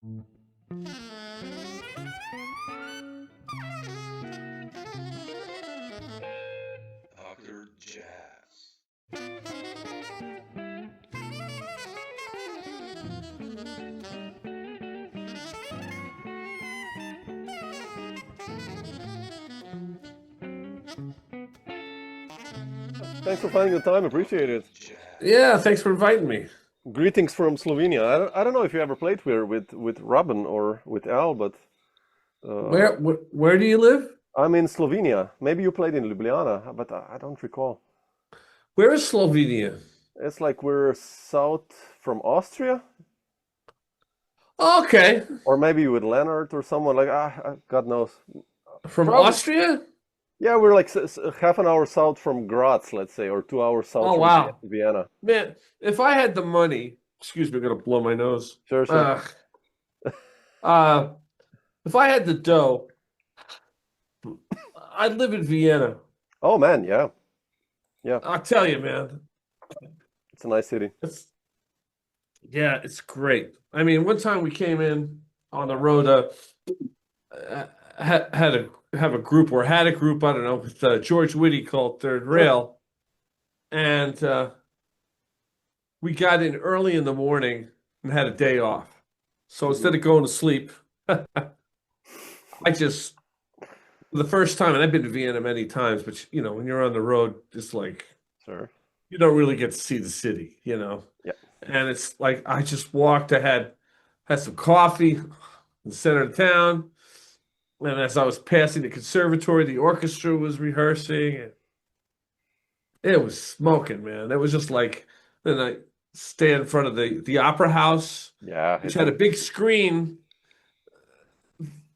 Dr. Jazz. Thanks for finding the time. Appreciate it. Jazz. Yeah, thanks for inviting me. Greetings from Slovenia. I don't know if you ever played here with Robben or with Al, but Where do you live? I'm in Slovenia. Maybe you played in Ljubljana, but I don't recall. Where is Slovenia? It's like we're south from Austria, Okay, or maybe with Leonard or someone like God knows. from Probably. Austria? Yeah, we're like half an hour south from Graz, let's say, or 2 hours south Oh, from wow. Vienna. Man, if I had the money, excuse me, I'm gonna blow my nose. Sure, sure. If I had the dough, I'd live in Vienna. Oh man, yeah, I'll tell you, man. it's a nice city. It's great. I mean, one time we came in on the road, had a group I don't know, with George Whitty called Third Rail, and we got in early in the morning and had a day off. So instead of going to sleep, the first time, and I've been to Vienna many times, but when you're on the road, it's like Sure. you don't really get to see the city, Yeah. And it's like I just walked. I had some coffee in the center of town, and as I was passing the conservatory, the orchestra was rehearsing, and it was smoking, man. It was just like, then I stand in front of the opera house, Yeah. which had a big screen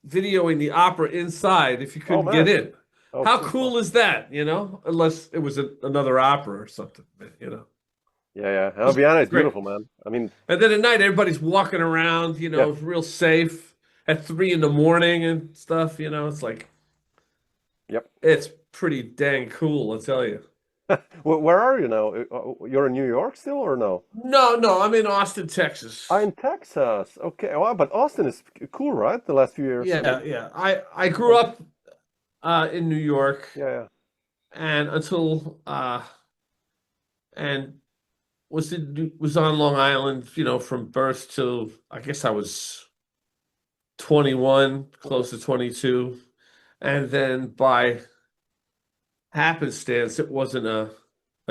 videoing the opera inside if you couldn't get man. in. Oh, How cool. cool is that, Unless it was another opera or something, Yeah. Oh, Vienna is Great. beautiful, man. I mean, And then at night, everybody's walking around, Yeah. real safe at 3 in the morning and stuff, It's like, Yep. it's pretty dang cool, I'll tell you. Where are you now? You're in New York still, or no? No, I'm in Austin, Texas. In Texas. Okay. Well, but Austin is cool, right? The last few years. Yeah. I grew up in New York, Yeah. and was on Long Island, from birth till I guess I was 21, close to 22, and then by happenstance, it wasn't a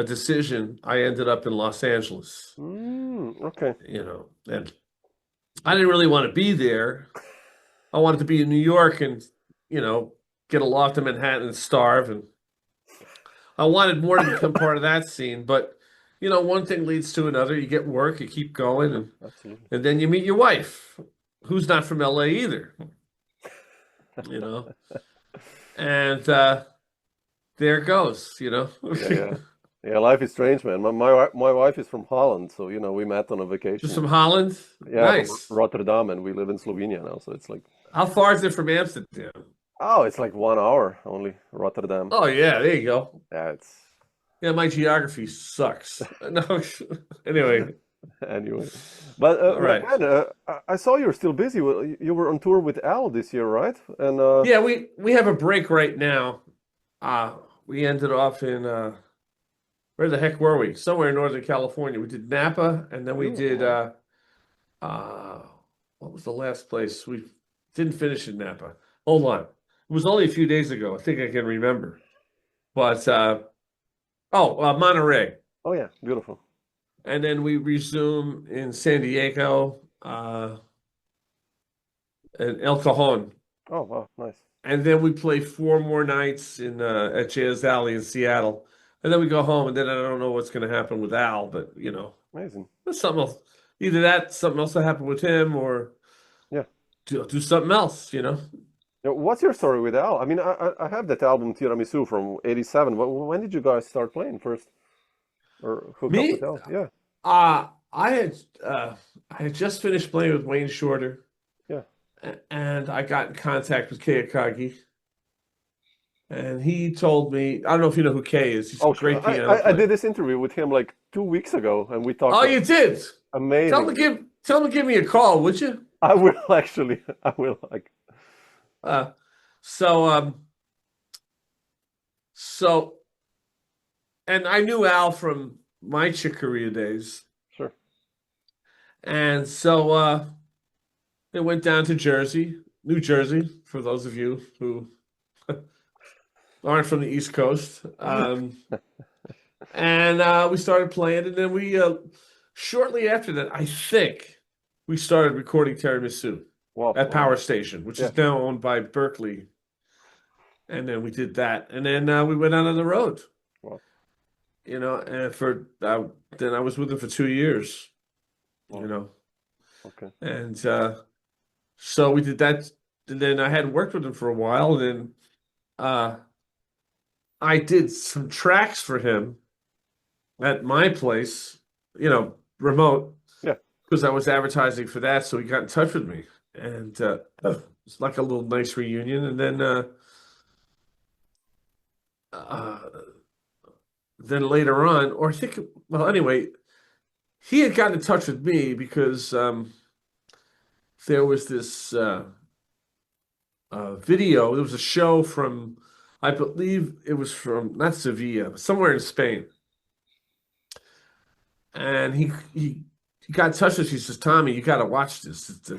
decision. I ended up in Los Angeles, Okay. and I didn't really want to be there. I wanted to be in New York and, get a loft in Manhattan and starve. And I wanted more to become part of that scene. But, one thing leads to another. You get work, you keep going, Absolutely. and then you meet your wife, who's not from LA either, And there it goes, Yeah. Yeah. Life is strange, man. My wife is from Holland, so we met on a vacation. Just from Holland? Yeah, from Nice. Rotterdam, and we live in Slovenia now, so it's like How far is it from Amsterdam? it's like 1 hour only, Rotterdam. Oh, yeah, there you go. Yeah, Yeah, my geography sucks. No, anyway. anyway. But Right. man, I saw you're still busy. Well, you were on tour with Al this year, right? And Yeah, we have a break right now. We ended off in where the heck were we? Somewhere in Northern California. We did Napa, and then we did what was the last place? We didn't finish in Napa. Hold on. It was only a few days ago. I think I can remember. But Monterey. Oh yeah, beautiful. And then we resume in San Diego, and El Cajon. Oh wow, nice. And then we play 4 more nights at Jazz Alley in Seattle. And then we go home, and then I don't know what's going to happen with Al, but Amazing. there's something else. Either that, something else will happen with him, or Yeah. do something else, Now, what's your story with Al? I mean, I have that album Tiramisu from '87. When did you guys start playing first, or hook up Me? with Al? Yeah. I had just finished playing with Wayne Shorter. Yeah. And I got in contact with Kei Akagi. And he told me, I don't know if you know who Kei is. He's a great piano I player. did this interview with him like 2 weeks ago, and we talked. Oh, you did? Amazing. Tell him to give me a call, would you? I will actually. I will like. Uh, so so and I knew Al from my Chick Corea days, Sure. and so it went down to Jersey, New Jersey, for those of you who aren't from the East Coast. And we started playing, and then we shortly after that, I think we started recording Tiramisu Wow. at Wow. Power Station, which Yeah. is now owned by Berkeley. And then we did that, and then we went out on the road. Wow. You know, and for then I was with him for 2 years. Wow. You know, Okay. and so we did that, and then I hadn't worked with him for a while, and then I did some tracks for him at my place, you know, remote, Yeah. because I was advertising for that. So he got in touch with me, and it's like a little nice reunion. And uh, then later on, or I think, well, anyway, he had gotten in touch with me because there was this video. There was a show from, I believe it was from not Sevilla, but somewhere in Spain. And he got in touch with us. He says, "Tommy, you got to watch this. It's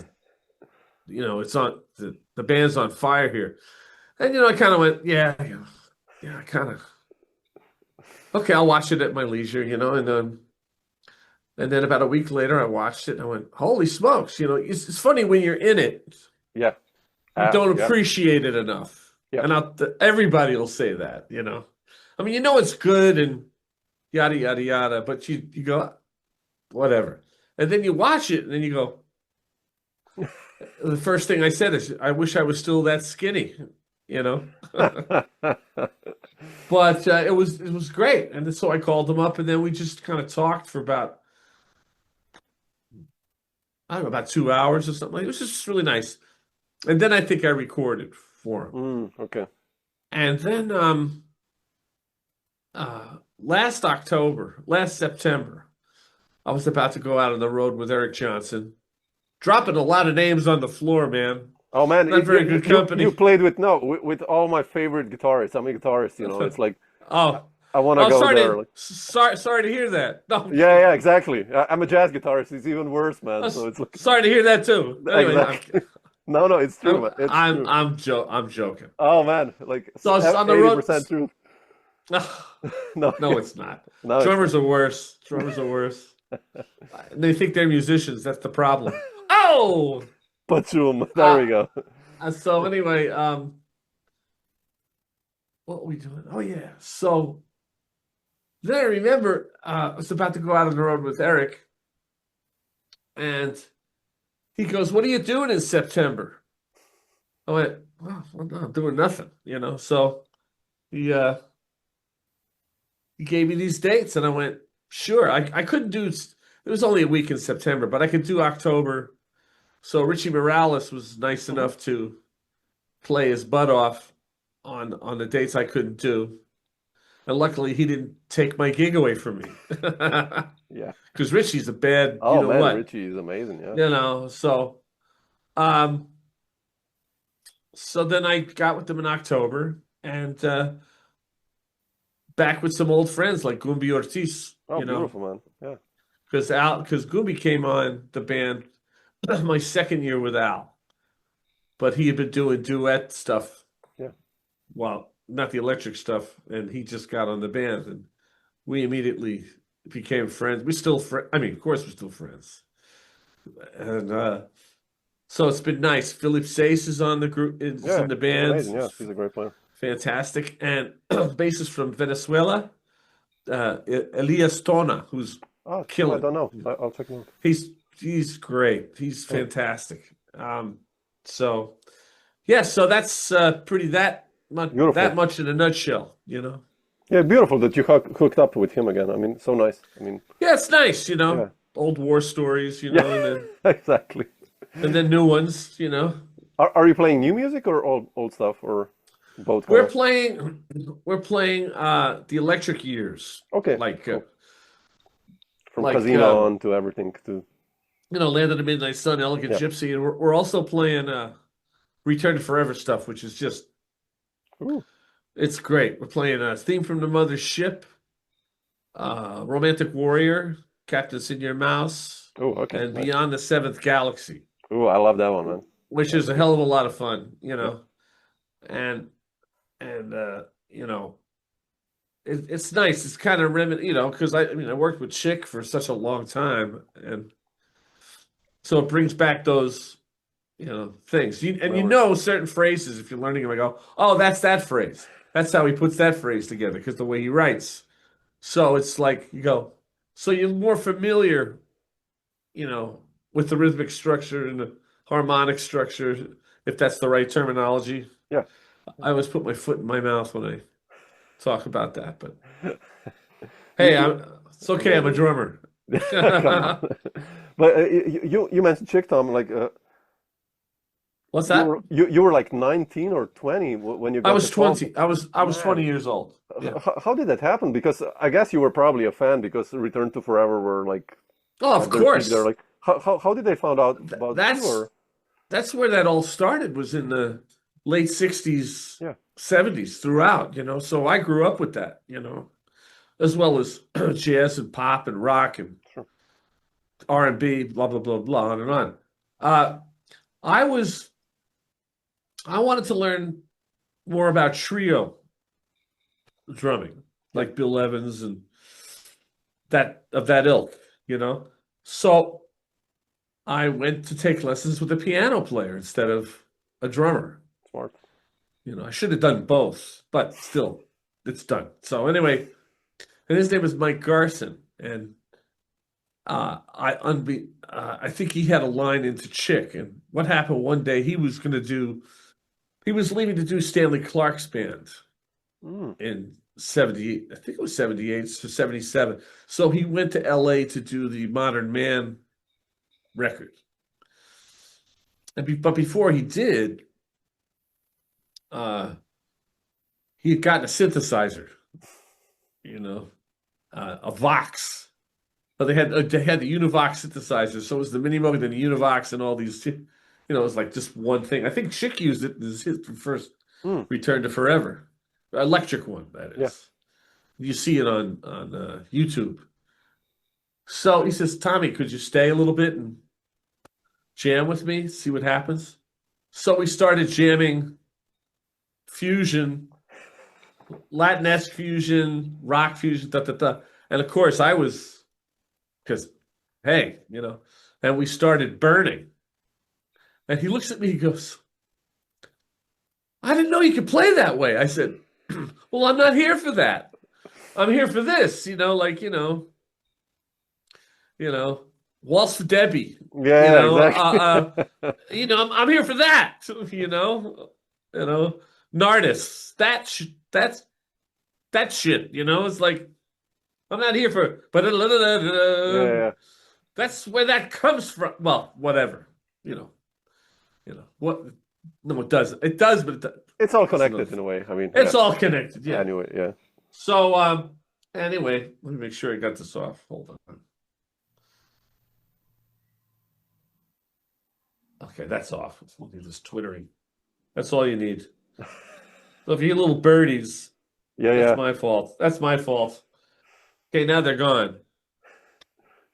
on the band's on fire here." And I kind of went, "Yeah, I kind of okay. I'll watch it at my leisure." And then about a week later, I watched it and I went, "Holy smokes!" It's funny when you're in it, Yeah. you don't Yeah. appreciate it enough. Yeah. And everybody will say that. I mean, it's good and yada yada yada, but you go, whatever. And then you watch it and then you go, the first thing I said is, I wish I was still that skinny, But it was great. And so I called him up, and then we just kind of talked for about, I don't know, about 2 hours or something. It was just really nice. And then I think I recorded for him. Okay. And then last September, I was about to go out on the road with Eric Johnson, dropping a lot of names on the floor, man. Oh man, Not very good company. You played with all my favorite guitarists. I'm a guitarist, It's like Oh, I want to go sorry there. sorry to hear that. No, Yeah, exactly. I'm a jazz guitarist. It's even worse, man. So it's like sorry to hear that too. Anyway, exactly. No, it's true, man. It's true. I'm joking. Oh man, like So it's on the road. 80% truth. No, it's not. No, Drummers are worse. Drummers are worse. They think they're musicians. That's the problem. Oh, Pachoom. There we go. So anyway, what were we doing? Oh yeah. So then I remember I was about to go out on the road with Eric, and he goes, "What are you doing in September?" I went, "Well, I'm doing nothing," So he gave me these dates, and I went, "Sure." I couldn't do. It was only a week in September, but I could do October. So Richie Morales was nice enough to play his butt off on the dates I couldn't do. And luckily he didn't take my gig away from me. Yeah. Because Richie's a bad, Oh man, what? Richie is amazing, yeah. So then I got with them in October, and back with some old friends like Gumbi Ortiz. Oh, beautiful, man. Yeah. Because Gumbi came on the band my second year with Al, but he had been doing duet stuff. Yeah. Well, not the electric stuff, and he just got on the band, and we immediately became friends. We still I mean, of course, we're still friends, and so it's been nice. Philip Sace is on the group, in the band. Amazing. Yeah, he's a great player. Fantastic, and bassist from Venezuela, Elias Tona, who's killing. I don't know. I'll check him out. He's great. He's fantastic. So that's pretty that much in a nutshell, Yeah, beautiful that you hooked up with him again. I mean, so nice. I mean, yeah, it's nice, Yeah. Old war stories, Yeah. and then, Exactly. and then new ones, Are you playing new music or old stuff or both? We're playing the Electric Years. Okay. Like cool. From like, Casino on to everything to Land of the Midnight Sun, Elegant Yeah. Gypsy, and we're also playing Return to Forever stuff, which is just Ooh. it's great. We're playing Theme from the Mother's Ship, Romantic Warrior, Captain Senior Mouse, Oh, okay. and Nice. Beyond the Seventh Galaxy, Oh, I love that one, man. which That's is a good. hell of a lot of fun, Yeah. and and it's nice. It's kind of because I worked with Chick for such a long time, and so it brings back those things. Memories. Certain phrases if you're learning them. I go, oh, that's that phrase. That's how he puts that phrase together because the way he writes. So it's like you go, so you're more familiar, you know, with the rhythmic structure and the harmonic structure, if that's the right terminology. Yeah. I always put my foot in my mouth when I talk about that, but You, hey, you, it's okay. I'm a amazing. drummer. Come on. But you mentioned Chick, Tom. Like What's that? you were like 19 or 20 when you I got the was call. 20. I was Man, 20 years old. Yeah. how did that happen? Because I guess you were probably a fan because Return to Forever were like Oh, of at their peak there. course. Like how did they found out about you? That's Or that's where that all started was in the late 60s, yeah, 70s throughout, So I grew up with that, as well as jazz and pop and rock and sure, R&B, blah, blah, blah, blah, on and on. Uh, I was, I wanted to learn more about trio drumming, yeah, like Bill Evans and that ilk, So I went to take lessons with a piano player instead of a drummer. smart. I should have done both, but still, it's done. So anyway, and his name is Mike Garson, and I think he had a line into Chick. And what happened one day? He was leaving to do Stanley Clark's band Mm, in 78. I think it was 78 to 77. So he went to L.A. to do the Modern Man record. But before he did, uh, he had gotten a synthesizer, you know, a Vox. But they had the Univox synthesizer, so it was the Mini Moog, then the Univox, and all these. It was like just one thing. I think Chick used it as his first mm, Return to Forever, electric one that yeah. is. You see it on YouTube. So he says, Tommy, could you stay a little bit and jam with me, see what happens? So we started jamming fusion, Latinx fusion, rock fusion, da da da. And of course, I was because hey, and we started burning. And he looks at me, he goes, I didn't know you could play that way. I said, well, I'm not here for that. I'm here for this, Waltz for Debbie, Yeah, exactly. I'm here for that, you know, Nardis, that's that shit, it's like, I'm not here for, but Yeah, yeah. that's where that comes from. Well, whatever, what? No, it doesn't. It does, but It's all that's another connected in thing. a way. I mean, yeah. It's all connected. Yeah. Anyway, yeah. So, anyway, let me make sure I got this off. Hold on. Okay, that's off. It's only this twittering. That's all you need. So if you get little birdies, Yeah, that's yeah. my fault. That's my fault. Okay, now they're gone.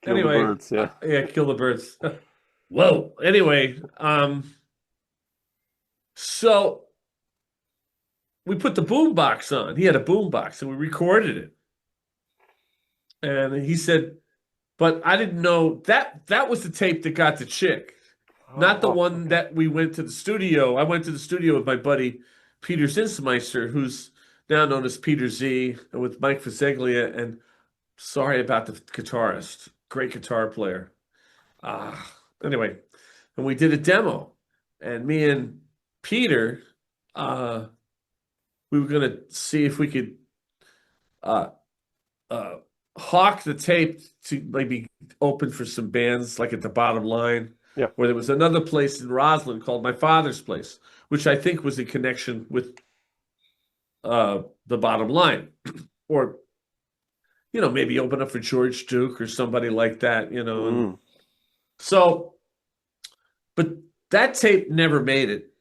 Kill the Anyway, birds. Yeah. yeah, kill the birds. Whoa. Anyway, so we put the boom box on. He had a boom box, and we recorded it. And he said, but I didn't know that was the tape that got the Chick, Oh, not the wow. one Okay. that we went to the studio. I went to the studio with my buddy Peter Zinsmeister, who's now known as Peter Z, and with Mike Faseglia. And sorry about the guitarist, great guitar player. Anyway, and we did a demo, and me and Peter, uh, we were gonna see if we could uh, uh, hawk the tape to maybe open for some bands like at the Bottom Line, Yeah. where there was another place in Roslyn called My Father's Place, which I think was in connection with the Bottom Line, or maybe open up for George Duke or somebody like that, and Mm. So, but that tape never made it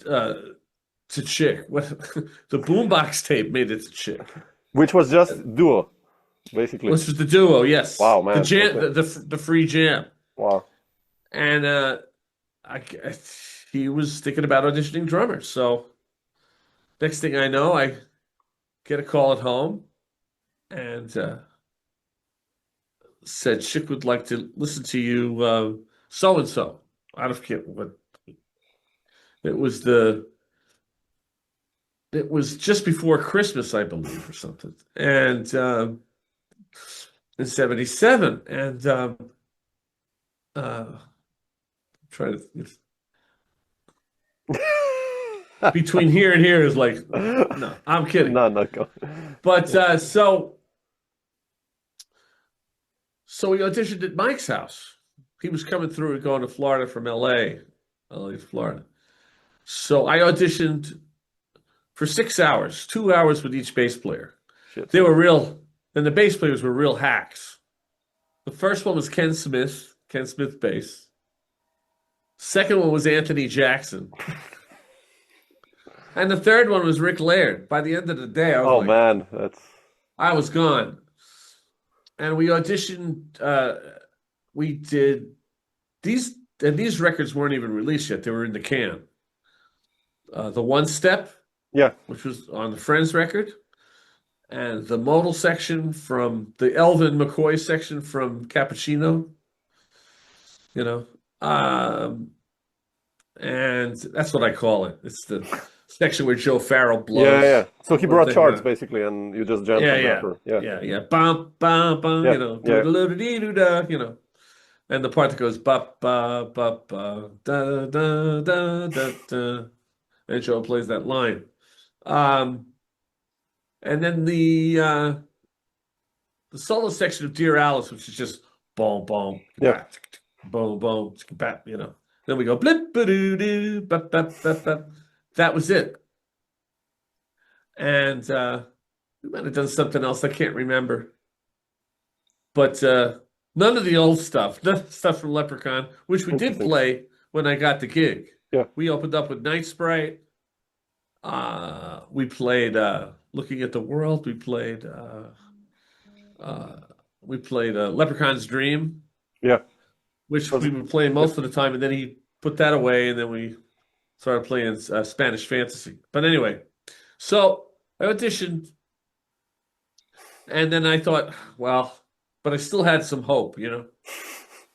to Chick. What the boombox tape made it to Chick. Which was just duo, basically. Which was the duo, yes. Wow, The man. jam, Okay. the free jam. Wow. And I, he was thinking about auditioning drummers. So next thing I know, I get a call at home and said Chick would like to listen to you so and so. I don't forget what it was. It was just before Christmas, I believe, or something, and in '77, and trying to between here and here is like, no, I'm kidding. No, no, go. But so we auditioned at Mike's house. He was coming through and going to Florida from LA to Florida. So I auditioned for 6 hours, 2 hours with each bass player. Shit. They were real, and the bass players were real hacks. The first one was Ken Smith bass. Second one was Anthony Jackson. And the third one was Rick Laird. By the end of the day, I was Oh like, man, I was gone. And we auditioned, we did these, and these records weren't even released yet. They were in the can. The One Step, yeah. which was on the Friends record, and the modal section from the Elvin McCoy section from Cappuccino, you know. And that's what I call it. It's the section where Joe Farrell blows. Yeah. So he brought thing charts around. basically, and you just jammed Yeah, from yeah. that. Yeah. Bum, bum, bum, Yeah, you know. yeah. Do-do-do-do-do-da, you know. And the part that goes ba ba ba ba da da da da da. And Joe plays that line. And then the solo section of Dear Alice, which is just boom, boom, Yeah. boom, boom, you know. Then we go blip, ba-doo-doo, bap, bap, bap, bap. That was it. And we might have done something else. I can't remember. But none of the old stuff, none of the stuff from Leprechaun, which we did Interesting. play when I got the gig. Yeah. We opened up with Night Sprite. We played Looking at the World. We played Leprechaun's Dream. Yeah. Which we were playing most of the time, and then he put that away, and then we started playing Spanish Fantasy. But anyway, so I auditioned, and then I thought, well, but I still had some hope, you know.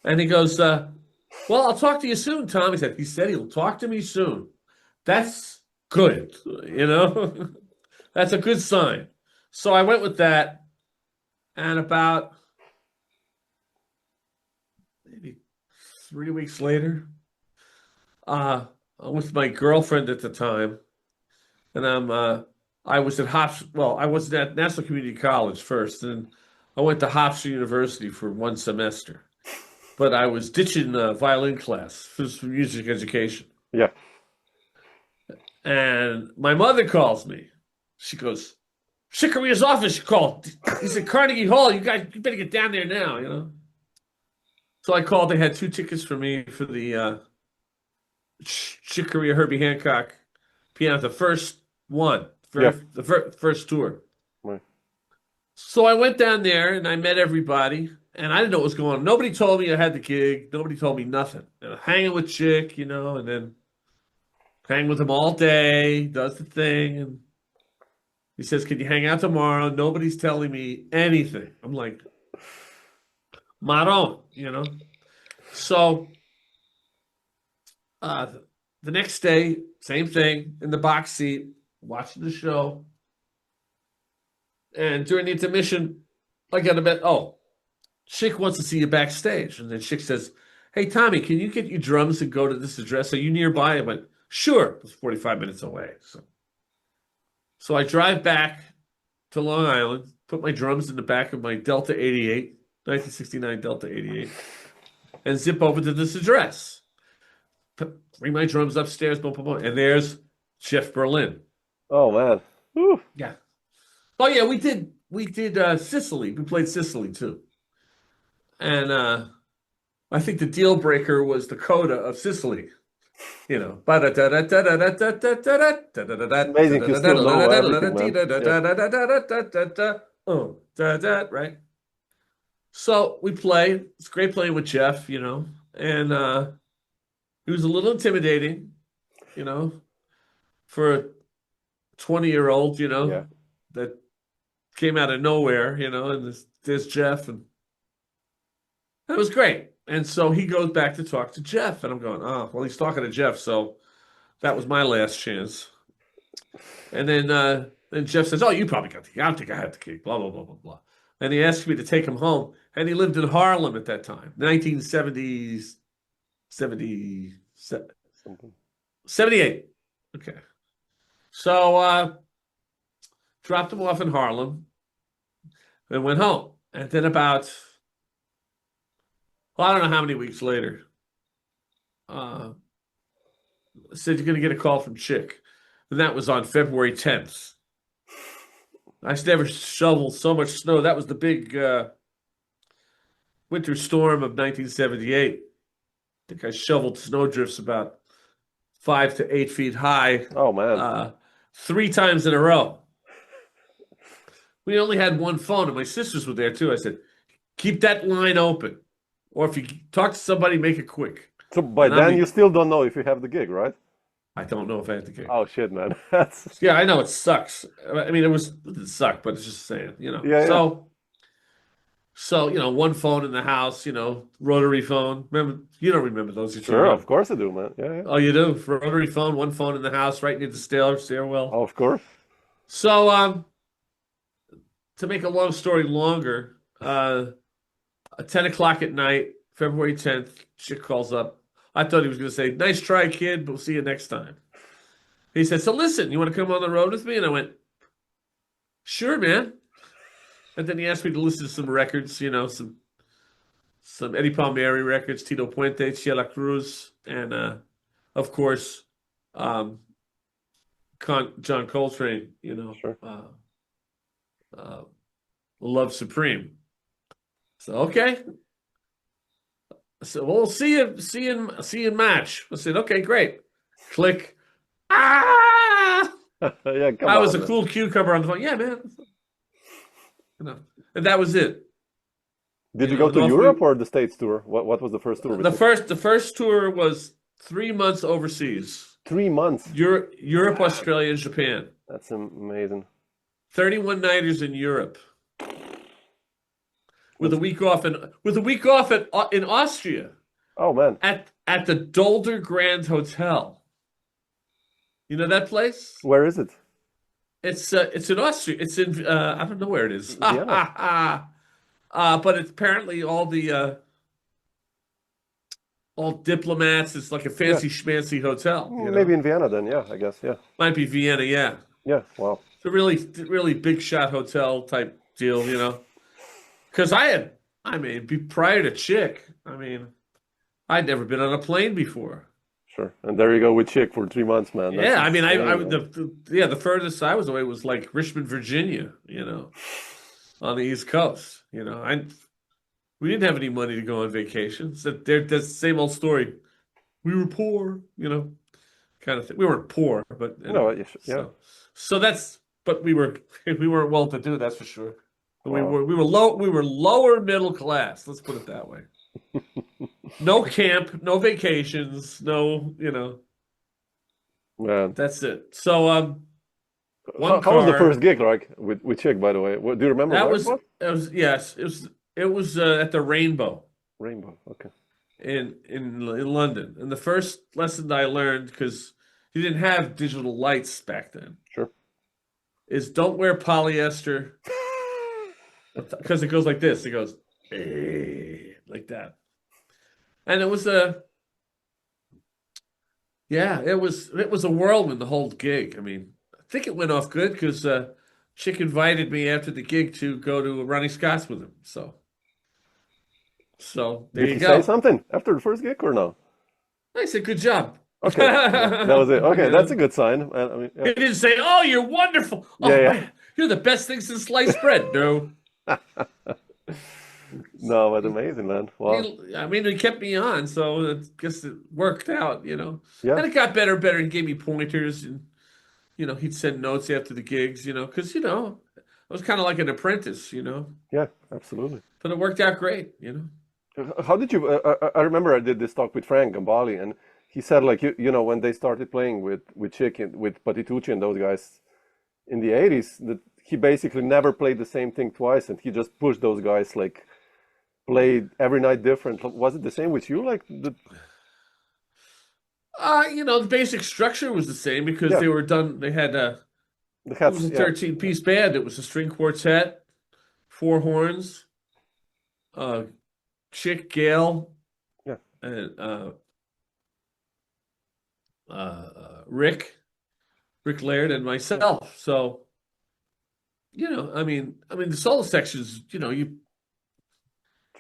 And he goes, well, I'll talk to you soon, Tom. He said he'll talk to me soon. That's good, you know. That's a good sign. So I went with that, and about maybe 3 weeks later, I'm with my girlfriend at the time, and I was at I was at National Community College first, and I went to Hofstra University for 1 semester. But I was ditching violin class for music education. Yeah. And my mother calls me. She goes, Chick Corea's office called. He's at Carnegie Hall. You better get down there now, you know. So I called. They had 2 tickets for me for the Chick Corea Herbie Hancock piano, the first one, the first tour. Right. So I went down there and I met everybody, and I didn't know what was going on. Nobody told me I had the gig. Nobody told me nothing. And I'm hanging with Chick, you know, and then hang with him all day, does the thing, and he says, "Can you hang out tomorrow?" Nobody's telling me anything. I'm like, Maron, you know. So the next day, same thing, in the box seat, watching the show. And during the intermission, I got a bit, Chick wants to see you backstage. And then Chick says, "Hey, Tommy, can you get your drums and go to this address? Are you nearby?" I went, "Sure." It was 45 minutes away. So I drive back to Long Island, put my drums in the back of my Delta 88, 1969 Delta 88, and zip over to this address. Bring my drums upstairs, boom, boom, boom, and there's Jeff Berlin. Oh man. Whew. Yeah. Oh yeah, we did Sicily. We played Sicily too. And I think the deal breaker was the coda of Sicily. You know, Amazing you still know everything, man. Yeah. right? So we play. It's great playing with Jeff, you know, and he was a little intimidating, you know, for a 20-year-old, you Yeah. know, that came out of nowhere, you know, and there's Jeff, and it was great. And so he goes back to talk to Jeff, and I'm going, oh, well, he's talking to Jeff, so that was my last chance. And then Jeff says, oh, you probably got the gig. I don't think I had the gig, blah, blah, blah, blah, blah. And he asked me to take him home, and he lived in Harlem at that time, 1970s, 78. Okay. So dropped him off in Harlem and went home. And then about, well, I don't know how many weeks later, said you're going to get a call from Chick. And that was on February 10th. I never shoveled so much snow. That was the big winter storm of 1978. I think I shoveled snowdrifts about 5 to 8 feet high. Oh, man. 3 times in a row. We only had one phone, and my sisters were there too. I said, keep that line open. Or if you talk to somebody, make it quick. So by then you still don't know if you have the gig, right? I don't know if I have the gig. Oh, shit, man. That's... Yeah, I know it sucks. I mean, it didn't suck, but it's just saying, you know. Yeah, So, you know, one phone in the house, you know, rotary phone. Remember, you don't remember those. Sure, of course I do, man. Yeah, yeah. Oh, you do? Rotary phone, one phone in the house, right near the stairwell. Oh, of course. So, to make a long story longer, at 10 o'clock at night, February 10th, Chick calls up. I thought he was going to say, nice try, kid, but we'll see you next time. He said, so listen, you want to come on the road with me? And I went, sure, man. And then he asked me to listen to some records, you know, some Eddie Palmieri records, Tito Puente, Sheila Cruz, and, of course, John Coltrane, you know, Sure. Love Supreme. So, okay. So we'll see you in match. I said, okay, great. Click. Ah! Yeah, I was a cool cucumber on the phone. Yeah, man. You know, and that was it. Did you go to Europe or the States tour? What was the first tour? The first tour was 3 months overseas. 3 months. Europe, Australia, and Japan. That's amazing. 31 nighters in Europe. With a week off in Austria. Oh, man. At the Dolder Grand Hotel. You know that place? Where is it? It's in Austria. It's in I don't know where it is. Vienna. But it's apparently all diplomats. It's like a fancy schmancy hotel. You know? Maybe in Vienna then, yeah, I guess, yeah. Might be Vienna, yeah. Yeah, wow. It's a really big shot hotel type deal, you know. Because prior to Chick, I'd never been on a plane before. Sure, and there you go with Chick for 3 months, man. That's Yeah, insane, the furthest I was away was like Richmond, Virginia, you know, on the East Coast. You know, we didn't have any money to go on vacations. That's the same old story. We were poor, you know, kind of thing. We weren't poor, but yeah. So that's, but we weren't well to do. That's for sure. Wow. We were lower middle class. Let's put it that way. No camp, no vacations, no, you know. Man. That's it. So how was the first gig like with Chick, by the way? Do you remember? It was at the Rainbow. Rainbow, okay. In London. And the first lesson I learned, because you didn't have digital lights back then. Sure. Is don't wear polyester. Because it goes like this. It goes like that. And it was it was a whirlwind, the whole gig. I think it went off good because Chick invited me after the gig to go to Ronnie Scott's with him. So there you go. Did he say something after the first gig or no? I said, good job. Okay, that was it. Okay, that's a good sign. Yeah. He didn't say, oh, you're wonderful. Oh, yeah. Man, you're the best thing since sliced bread. No. No, but amazing, man. Wow. I mean, he kept me on, so I guess it worked out, Yeah. And it got better and better. He gave me pointers, and he'd send notes after the gigs, because I was kind of like an apprentice, Yeah, absolutely. But it worked out great, How did you? I remember I did this talk with Frank Gambale, and he said like when they started playing with Chick and with Patitucci and those guys in the '80s, that he basically never played the same thing twice, and he just pushed those guys like played every night different. Was it the same with you? Like The basic structure was the same because yeah, they were done. They had the it hats. was a Yeah, 13-piece band. It was a string quartet, four horns, Chick, Gale, yeah, and Rick Laird, and myself. So, the solo sections, try you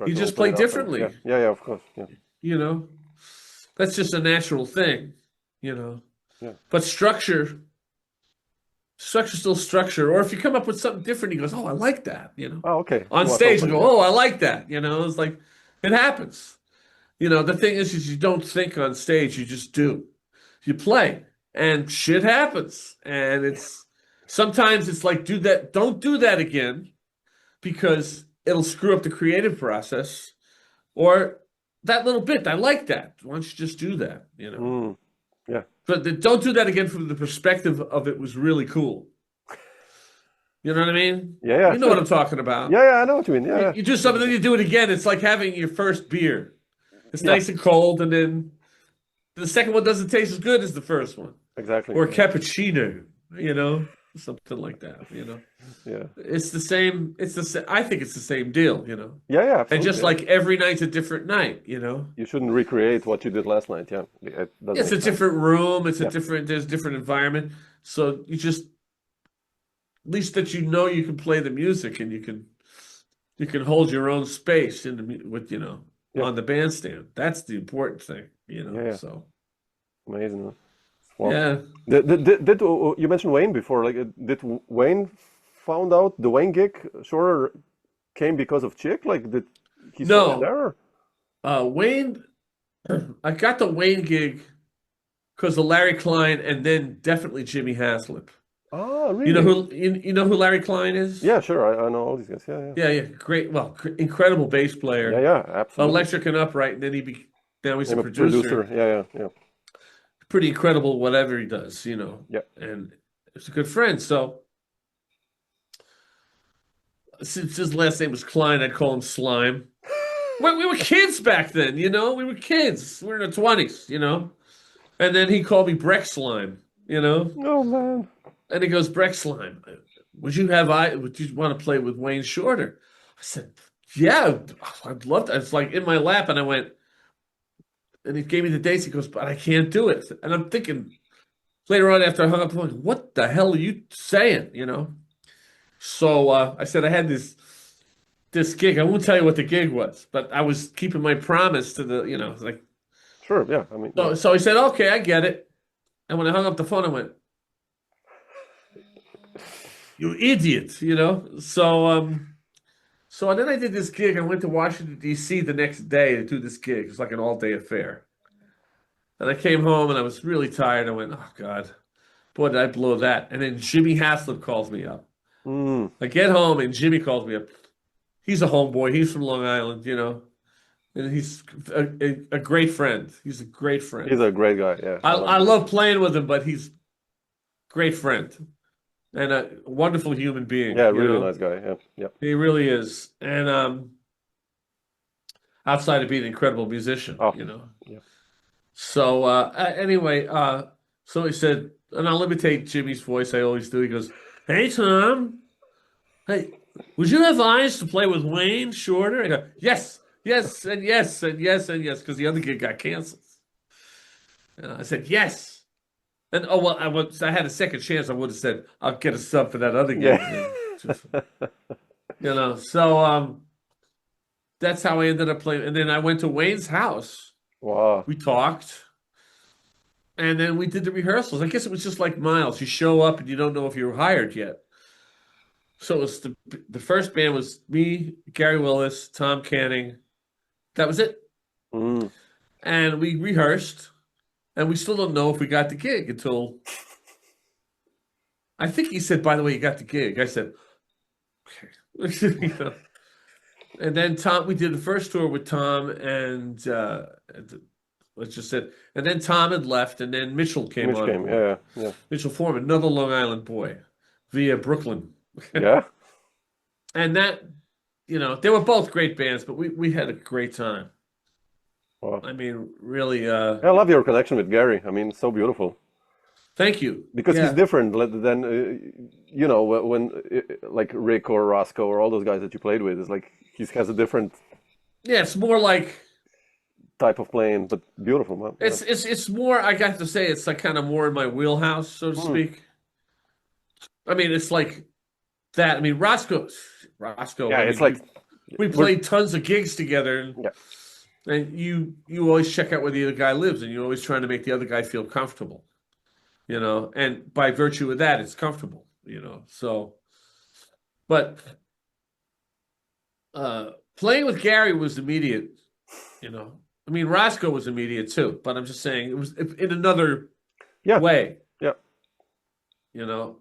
to just open play it up and differently. yeah, of course, yeah, That's just a natural thing, yeah, But structure's still structure. Or if you come up with something different, he goes, "Oh, I like that," Oh, okay. On More stage, you open, go, yeah, "Oh, I like that," It's like it happens. The thing is you don't think on stage, you just do. You play, and shit happens, and sometimes it's like don't do that again because it'll screw up the creative process. Or that little bit, I like that. Why don't you just do that? mm, yeah, But don't do that again from the perspective of it was really cool. You know what I mean? yeah, yeah, You know what sure, I'm talking about. yeah, yeah. I know what you mean. Yeah, yeah, You do something, then you do it again. It's like having your first beer. It's yeah, nice and cold, and then the second one doesn't taste as good as the first one. exactly. Or Yeah, cappuccino, something like that. yeah, It's the same. I think it's the same deal, yeah, yeah, And just absolutely. Yeah. like every night's a different night. You shouldn't recreate what you did last night. Yeah, it doesn't It's make a sense. different room. Yeah, There's a different environment. So you just, at least that you can play the music and you can hold your own space yeah, on the bandstand. That's the important thing. yeah, yeah. So Amazing. Man. Wow. yeah. You mentioned Wayne before? Like, did Wayne found out the Wayne gig sure came because of Chick? Like, did he saw you No, there? Wayne. I got the Wayne gig because of Larry Klein and then definitely Jimmy Haslip. Ah, You know really? who Larry Klein is? Yeah, sure. I know all these guys. Yeah, yeah, Yeah, great. Well, incredible bass yeah, player, yeah. Absolutely. electric and upright, and then now he's a I'm a producer. producer. Yeah, yeah, yeah, Pretty incredible whatever he does. yeah. And it's a good friend. So since his last name was Klein, I'd call him Slime. We were kids back then, We were kids. We were in our 20s. And then he called me Brechtlein. Oh man. And he goes, Brechtlein, would you want to play with Wayne Shorter? I said, yeah, I'd love to. It's like in my lap, and I went, and he gave me the dates. He goes, but I can't do it. And I'm thinking later on after I hung up the phone, what the hell are you saying? So I said I had this gig. I won't tell you what the gig was, but I was keeping my promise to like. Sure. Yeah. I mean, So, yeah. so he said, okay, I get it. And when I hung up the phone, I went, you idiot. So then I did this gig. I went to Washington, D.C. the next day to do this gig. It was like an all-day affair. And I came home and I was really tired. I went, oh, God, boy, did I blow that. And then Jimmy Haslip calls me up. Mm, I get home and Jimmy calls me up. He's a homeboy. He's from Long Island, And he's a great friend. He's a great friend. he's a great guy. Yeah. I love playing with him, but he's a great friend. And a wonderful human being. Yeah, really nice guy. Yeah, yeah. He really is. And outside of being an incredible musician, Oh, yeah. So anyway, so he said, and I'll imitate Jimmy's voice. I always do. He goes, "Hey Tom, hey, would you have eyes to play with Wayne Shorter?" I go, "Yes, yes, and yes, and yes, and yes," because the other gig got canceled. And I said, "Yes." And I had a second chance. I would have said, "I'll get a sub for that other gig." Yeah. So that's how I ended up playing. And then I went to Wayne's house. Wow. We talked, and then we did the rehearsals. I guess it was just like Miles. You show up and you don't know if you're hired yet. So it was the first band was me, Gary Willis, Tom Canning. That was it. Mm. And we rehearsed, and we still don't know if we got the gig until I think he said, by the way, you got the gig. I said, okay. You know. And then we did the first tour with Tom and let's just say, and then Tom had left, and then Mitchell came on board. Yeah. Mitchell Foreman, another Long Island boy, via Brooklyn. Yeah. And that, you know, they were both great bands, but we had a great time. Wow. I mean, really. I love your connection with Gary. I mean, it's so beautiful. Thank you. Because he's different than, you know, when like Rick or Roscoe or all those guys that you played with. It's like he has a different. Yeah, it's more like type of playing, but beautiful, man. It's more. I got to say, it's like kind of more in my wheelhouse, so to speak. I mean, it's like that. I mean, Roscoe. Yeah, I mean, it's like we played tons of gigs together, and you always check out where the other guy lives, and you're always trying to make the other guy feel comfortable, you know. And by virtue of that, it's comfortable, you know. So, but playing with Gary was immediate, you know. I mean, Roscoe was immediate too, but I'm just saying it was in another way. Yeah. You know,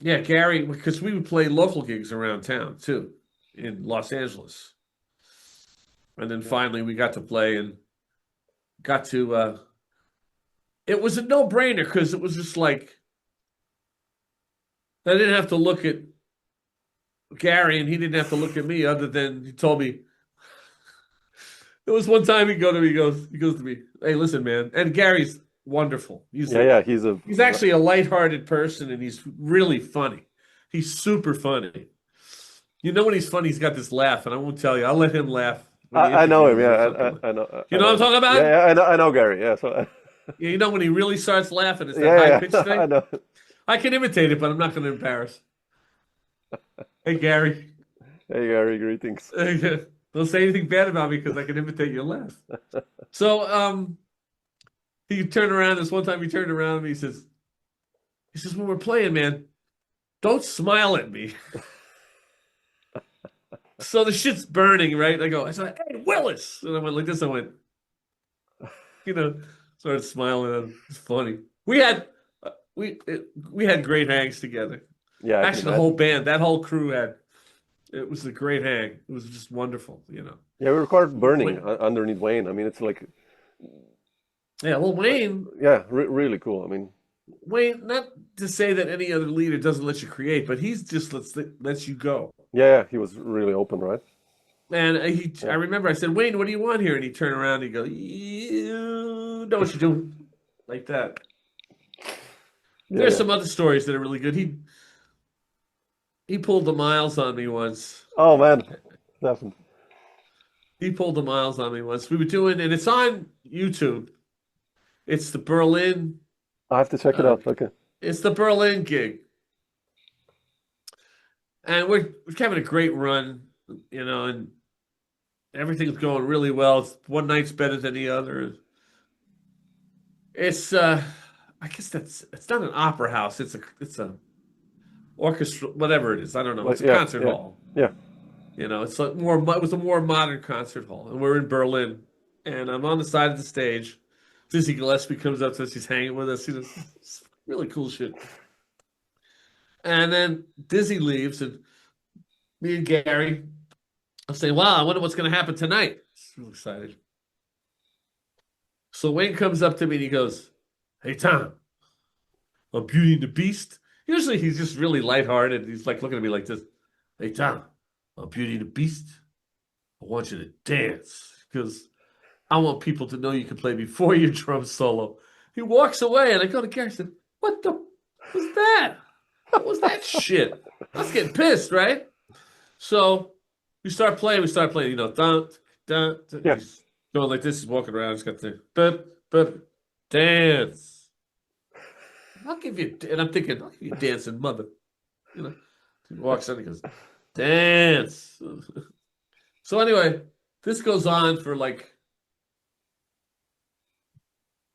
Gary, because we would play local gigs around town too, in Los Angeles. And then finally we got to play and got to, it was a no-brainer because it was just like, I didn't have to look at Gary and he didn't have to look at me other than he told me, there was one time he goes to me, hey, listen, man. And Gary's wonderful. He's actually a lighthearted person and he's really funny. He's super funny. You know when he's funny, he's got this laugh, and I won't tell you. I'll let him laugh. I know him, yeah. I know. You know what I'm talking about? Yeah, I know Gary, yeah. So. Yeah, you know when he really starts laughing, it's that high-pitched thing? I know. I can imitate it, but I'm not going to embarrass. Hey, Gary. Hey, Gary, greetings. Don't say anything bad about me because I can imitate your laugh. So, he turned around. This one time he turned around and he says, when we're playing, man, don't smile at me. So the shit's burning, right? I said, hey, Willis. And I went like this. I went, you know, started smiling at him. It's funny. We had great hangs together. Yeah. Actually, the whole band, that whole crew it was a great hang. It was just wonderful, you know. Yeah, we recorded Burning underneath Wayne. I mean, it's like... Yeah, well, Wayne... Yeah, really cool. I mean... Wayne, not to say that any other leader doesn't let you create, but he's just lets you go. Yeah, he was really open, right? And I remember I said, Wayne, what do you want here? And he turned around and he goes, you know what you're doing. Like that. There's some other stories that are really good. He pulled the miles on me once. Oh, man. Definitely. He pulled the miles on me once. We were doing, and it's on YouTube. It's the Berlin. I have to check it out. Okay. It's the Berlin gig. And we're having a great run, you know, and everything's going really well. One night's better than the other. It's I guess it's not an opera house. It's a orchestra, whatever it is. I don't know. It's a concert hall. Yeah. You know, it's like it was a more modern concert hall. And we're in Berlin. And I'm on the side of the stage. Dizzy Gillespie comes up to us. He's hanging with us. It's really cool shit. And then Dizzy leaves, and me and Gary, I'm saying, wow, I wonder what's going to happen tonight. I'm really excited. So Wayne comes up to me and he goes, hey, Tom, on Beauty and the Beast. Usually he's just really lighthearted. He's like looking at me like this. Hey, Tom, on Beauty and the Beast, I want you to dance because I want people to know you can play before your drum solo. He walks away and I go to Gary and said, what the was that? What was that shit? I was getting pissed, right? So we start playing, you know, dun, dun, dun. Yeah. He's going like this, he's walking around, he's got the dance. I'll give you, and I'm thinking, I'll give you dancing mother. You know, he walks in and he goes, dance. So anyway, this goes on for like,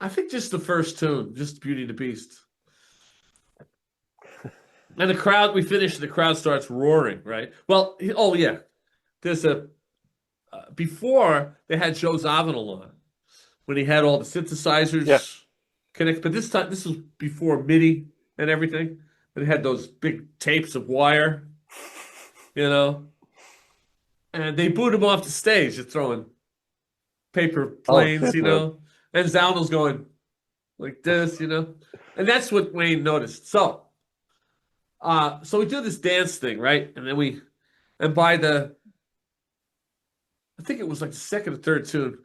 I think just the first tune, just Beauty and the Beast. And we finish, the crowd starts roaring, right? Well, oh yeah, there's before they had Joe Zawinul on, when he had all the Yeah. synthesizers connect, but this was before MIDI and everything. And it had those big tapes of wire, you know, and they booed him off the stage. They're throwing paper Oh planes, shit, man. and Zawinul's going like this, and that's what Wayne noticed. So we do this dance thing, right? And then by I think it was like the second or third tune,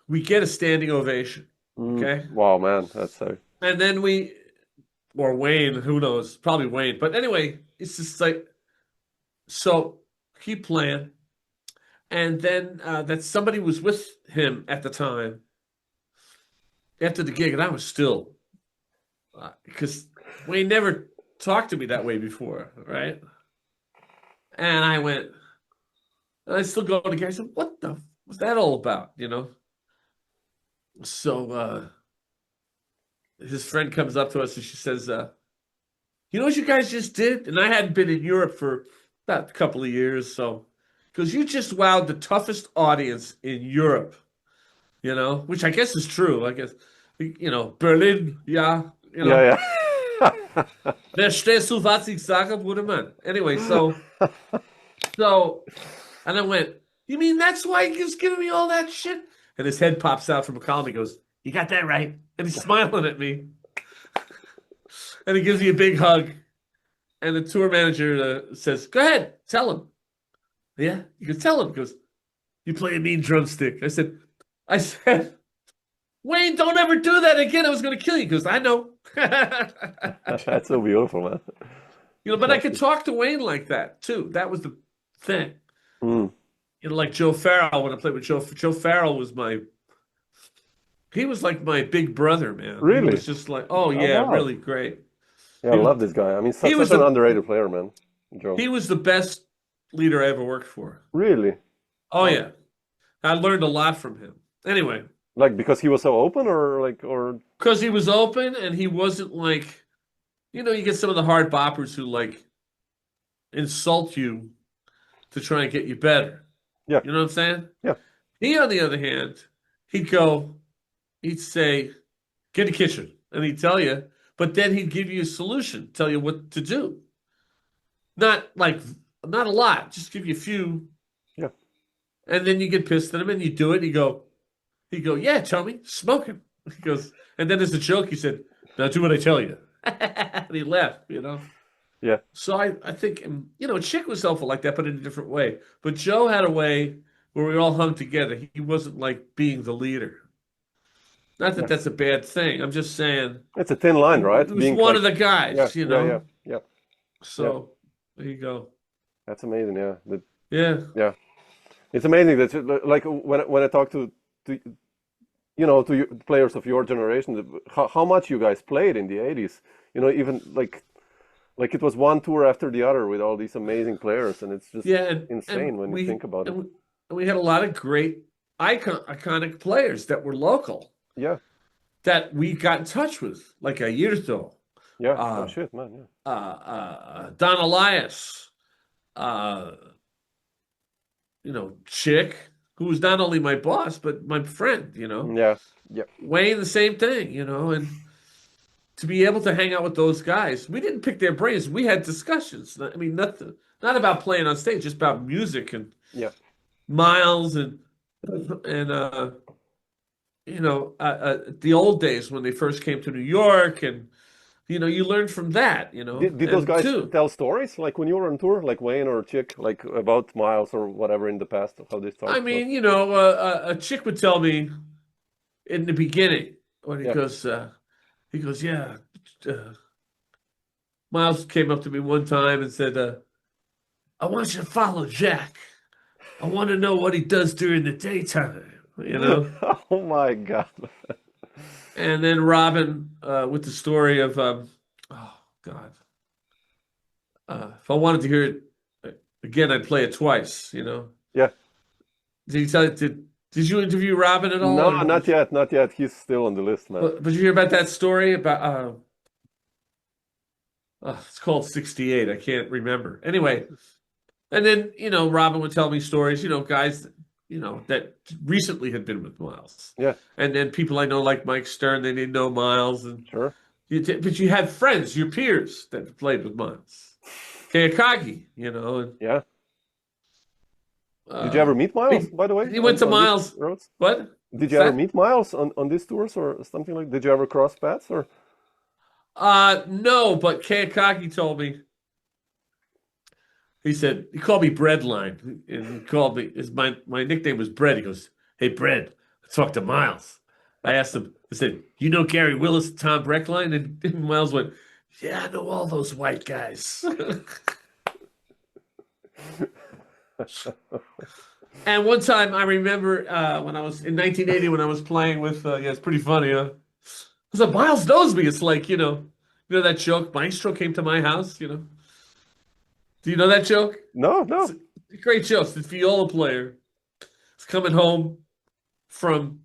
we get a standing ovation. Okay. Wow, man, that's so. And then or Wayne, who knows? Probably Wayne. But anyway, it's just like, so keep playing. And then that somebody was with him at the time after the gig, and I was still, because Wayne never talked to me that way before, right? And I went, and I still go to the guy. I said, "What the was that all about?" So his friend comes up to us and she says, "You know what you guys just did?" And I hadn't been in Europe for about a couple of years, so because you just wowed the toughest audience in Europe, which I guess is true. I guess Berlin, yeah, Yeah, yeah. Verstehst du, was ich sage, Bruder man? Anyway, so, and I went, "You mean that's why he was giving me all that shit?" And his head pops out from a column. He goes, "You got that right." And he's smiling at me. And he gives me a big hug. And the tour manager says, "Go ahead, tell him." Yeah, you can tell him. He goes, "You play a mean drumstick." I said, "Wayne, don't ever do that again. I was going to kill you." He goes, "I know." That's so beautiful, man. But I could talk to Wayne like that too. That was the thing. Like Joe Farrell, when I played with Joe Farrell he was like my big brother, man. Really? He was just like, oh yeah, wow. really great. Yeah, I love this guy. I mean, such an underrated player, man. Joe. He was the best leader I ever worked for. Really? Oh yeah. I learned a lot from him. Anyway. Like because he was so open or because he was open and he wasn't like, you get some of the hard boppers who like insult you to try and get you better. Yeah. You know what I'm saying? Yeah. He, on the other hand, he'd say, "Get in the kitchen," and he'd tell you, but then he'd give you a solution, tell you what to do. Not a lot, just give you a few. Yeah. And then you get pissed at him and you do it. He'd go, "Yeah, Tommy, smoke him." He goes, and then as a joke, he said, "Now do what I tell you." And he left, Yeah. So I think, Chick was helpful like that, but in a different way. But Joe had a way where we all hung together. He wasn't like being the leader. Not that that's a bad thing. I'm just saying. It's a thin line, right? He was one of the guys, Yeah. So there you go. That's amazing, yeah. Yeah. It's amazing that, like, when I talk to players of your generation, how much you guys played in the 80s. Even like it was one tour after the other with all these amazing players, and it's just insane when you think about it. And we had a lot of great iconic players that were local. Yeah. That we got in touch with, like Ayrton. Yeah. Oh shit, man. Yeah. Don Elias. Chick, who was not only my boss but my friend. Yeah. Yeah. Wayne, the same thing. And to be able to hang out with those guys, we didn't pick their brains. We had discussions. I mean, not about playing on stage, just about music and Miles and the old days when they first came to New York, and you learned from that. Did those guys tell stories like when you were on tour, like Wayne or Chick, like about Miles or whatever in the past, how they started? I mean, a Chick would tell me in the beginning when he goes, "Yeah." Miles came up to me one time and said, "I want you to follow Jack. I want to know what he does during the daytime." Oh my God. And then Robben with the story of, oh God. If I wanted to hear it again, I'd play it twice, Yeah. Did he tell you, did you interview Robben at all? No, not yet. He's still on the list, man. But you hear about that story about It's called 68. I can't remember. Anyway, and then, Robben would tell me stories, guys, that recently had been with Miles. Yeah, And then people I know like Mike Stern, they didn't know Miles. sure. But you had friends, your peers that played with Miles. Kayakagi, and Yeah. Did you ever meet Miles, he, by the way, he went to on these Miles. roads? What? Did What's you ever that? meet Miles on these tours or something like? Did you ever cross paths or? No, but Kayakagi told me. He said he called me Breadline, and he called me. My nickname was Bread. He goes, "Hey, Bread, let's talk to Miles." I asked him. I said, "You know Gary Willis, and Tom Brechtlein?" And Miles went, "Yeah, I know all those white guys." And one time I remember when I was in 1980 when I was playing with it's pretty funny, huh? I said, Miles knows me. It's like, that joke, Maestro came to my house, Do you know that joke? No, It's no. a great joke. The viola player is coming home from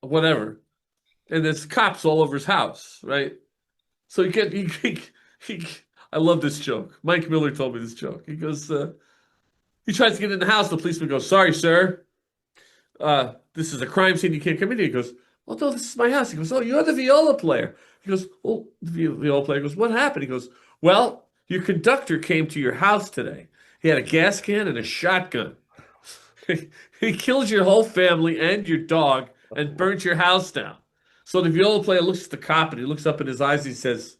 whatever, and there's cops all over his house, right? So he I love this joke. Mike Miller told me this joke. He goes, he tries to get in the house. The policeman goes, "Sorry, sir. This is a crime scene. You can't come in here." He goes, "Oh, no, this is my house." He goes, "Oh, you're the viola player." He goes, "Oh," the viola player goes, "What happened?" He goes, "Well, your conductor came to your house today. He had a gas can and a shotgun. He killed your whole family and your dog and burnt your house down." So the viola player looks at the cop and he looks up in his eyes. And he says,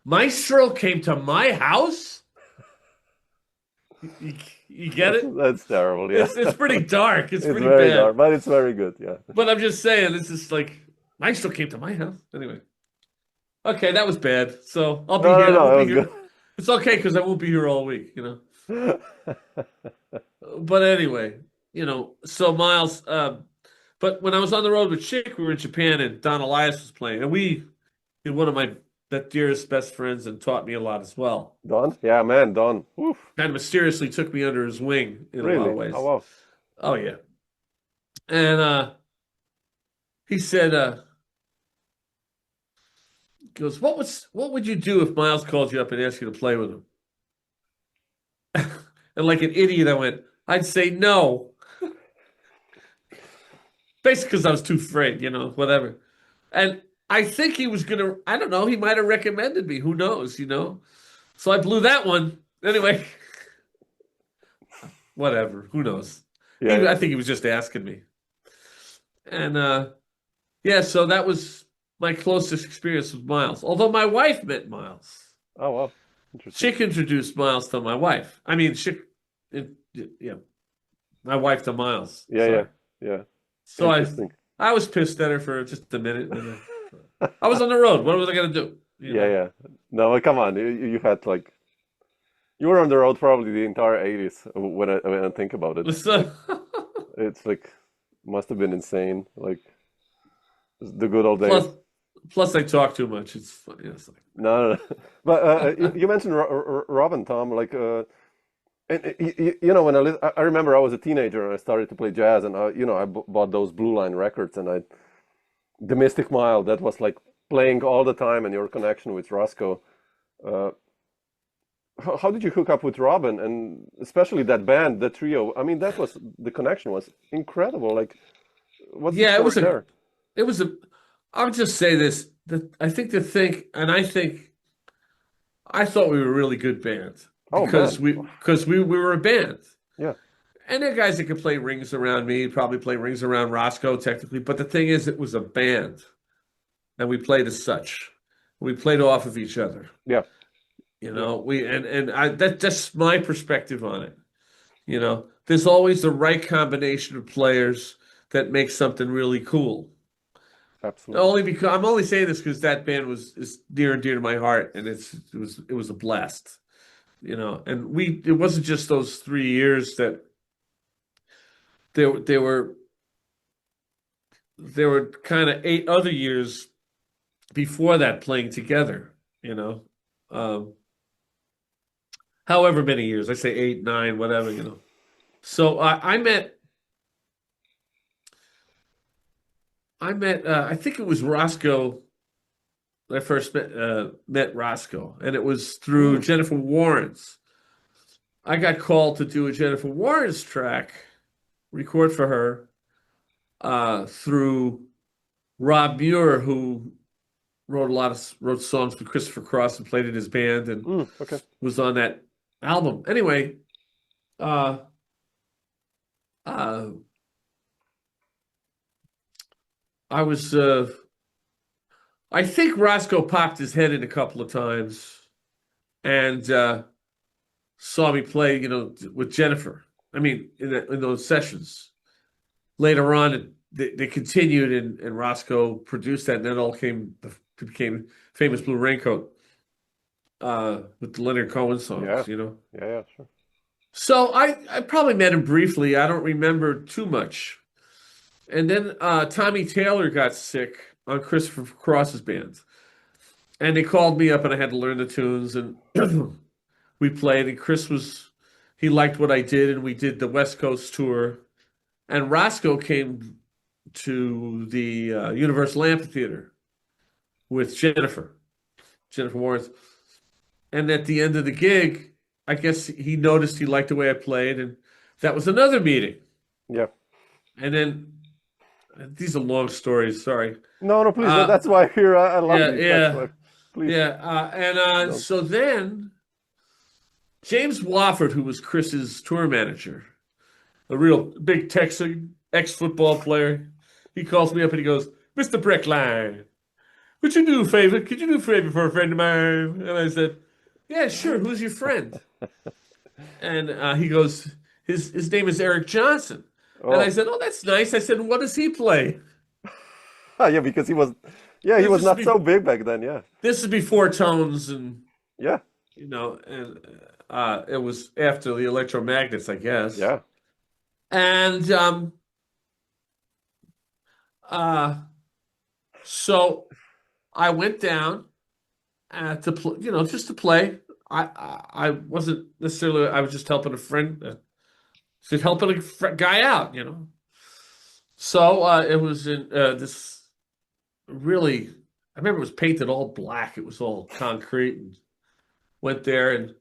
"Maestro came to my house?" You, you get it? That's terrible. Yeah, It's pretty dark. It's it's pretty very bad. dark, but it's very good. Yeah. But I'm just saying, it's just like Maestro came to my house. Anyway, okay, that was bad. So I'll be No, no, here. I no. won't That be was here. It's okay because I won't be here all week. good. But anyway, so Miles. But when I was on the road with Chick, we were in Japan and Don Elias was playing, and one of my that dearest best friends, and taught me a lot as well. Don? Yeah, man, Don. Oof. Kind of mysteriously took me under his wing in a lot of Really? Oh ways. wow. Oh yeah, and he said, goes, what would you do if Miles called you up and asked you to play with him? And like an idiot, I went, I'd say no. Basically, because I was too afraid, whatever. And I think he was gonna, I don't know, he might have recommended me. Who knows? So I blew that one. Anyway, whatever. Who knows? Yeah, yeah. I think he was just asking me. And yeah, so that was my closest experience with Miles. Although my wife met Miles. Oh wow. Interesting. Chick introduced Miles to my wife. I mean, yeah, my wife to Miles. Yeah, yeah, Sorry. yeah. So Interesting. I was pissed at her for just a minute. And I was on the road. What was I gonna do? Yeah, yeah. No, come on. You had like you were on the road probably the entire 80s when I think about it. So, It's like must have been insane. Like the good old days. plus, plus, I talk too much. It's funny. It's like, No, no, no. But you mentioned Robin, Tom. Like, and when I remember I was a teenager and I started to play jazz, and I bought those Blue Line records, and the Mystic Mile that was like playing all the time, and your connection with Roscoe. Uh, how did you hook up with Robin, and especially that band, the trio? I mean, the connection was incredible. Like, what's the yeah, story there? it was a. I'll just say this: that I think I thought we were a really good band Oh man, because we were a band. yeah, And there are guys that could play rings around me, probably play rings around Roscoe technically. But the thing is, it was a band, and we played as such. We played off of each other. yeah, That's my perspective on it. There's always the right combination of players that make something really cool. absolutely. Only because I'm only saying this because that band is near and dear to my heart, and it was a blast. And it wasn't just those 3 years that there were kind of 8 other years before that playing together. Um, however many years, I say 8, 9, whatever. So I met I think it was Roscoe when I first met Roscoe, and it was through Jennifer Warren's. I got called to do a Jennifer Warren's track, record for her, through Rob Muir, who wrote songs for Christopher Cross and played in his band and Okay. was on that album. Anyway, I was I think Roscoe popped his head in a couple of times and saw me play, with Jennifer. I mean, in those sessions. Later on, they continued, and Roscoe produced that, and then all became Famous Blue Raincoat with the Leonard Cohen songs, Yeah, sure. So I probably met him briefly. I don't remember too much. And then Tommy Taylor got sick on Christopher Cross's band. And they called me up and I had to learn the tunes and we played. And he liked what I did and we did the West Coast tour. And Roscoe came to the Universal Amphitheater with Jennifer Warren. And at the end of the gig, I guess he noticed he liked the way I played. And that was another meeting. Yeah. And then these are long stories. Sorry. No, please. That's why here I love yeah, these. Yeah, please. yeah. So then James Wofford, who was Chris's tour manager, a real big Texan ex-football player, he calls me up and he goes, "Mr. Brechtlein, could you do a favor? Could you do a favor for a friend of mine?" And I said, "Yeah, sure. Who's your friend?" And he goes, his name is Eric Johnson. And I said, "Oh, that's nice." I said, "What does he play?" Yeah, because he was not so big back then. Yeah. This is before Tones and yeah, and it was after the Electromagnets, I guess. Yeah. And so I went down to play, just to play. I wasn't necessarily. I was just helping a friend. Just helping a guy out, So it was in this really, I remember it was painted all black. It was all concrete and went there and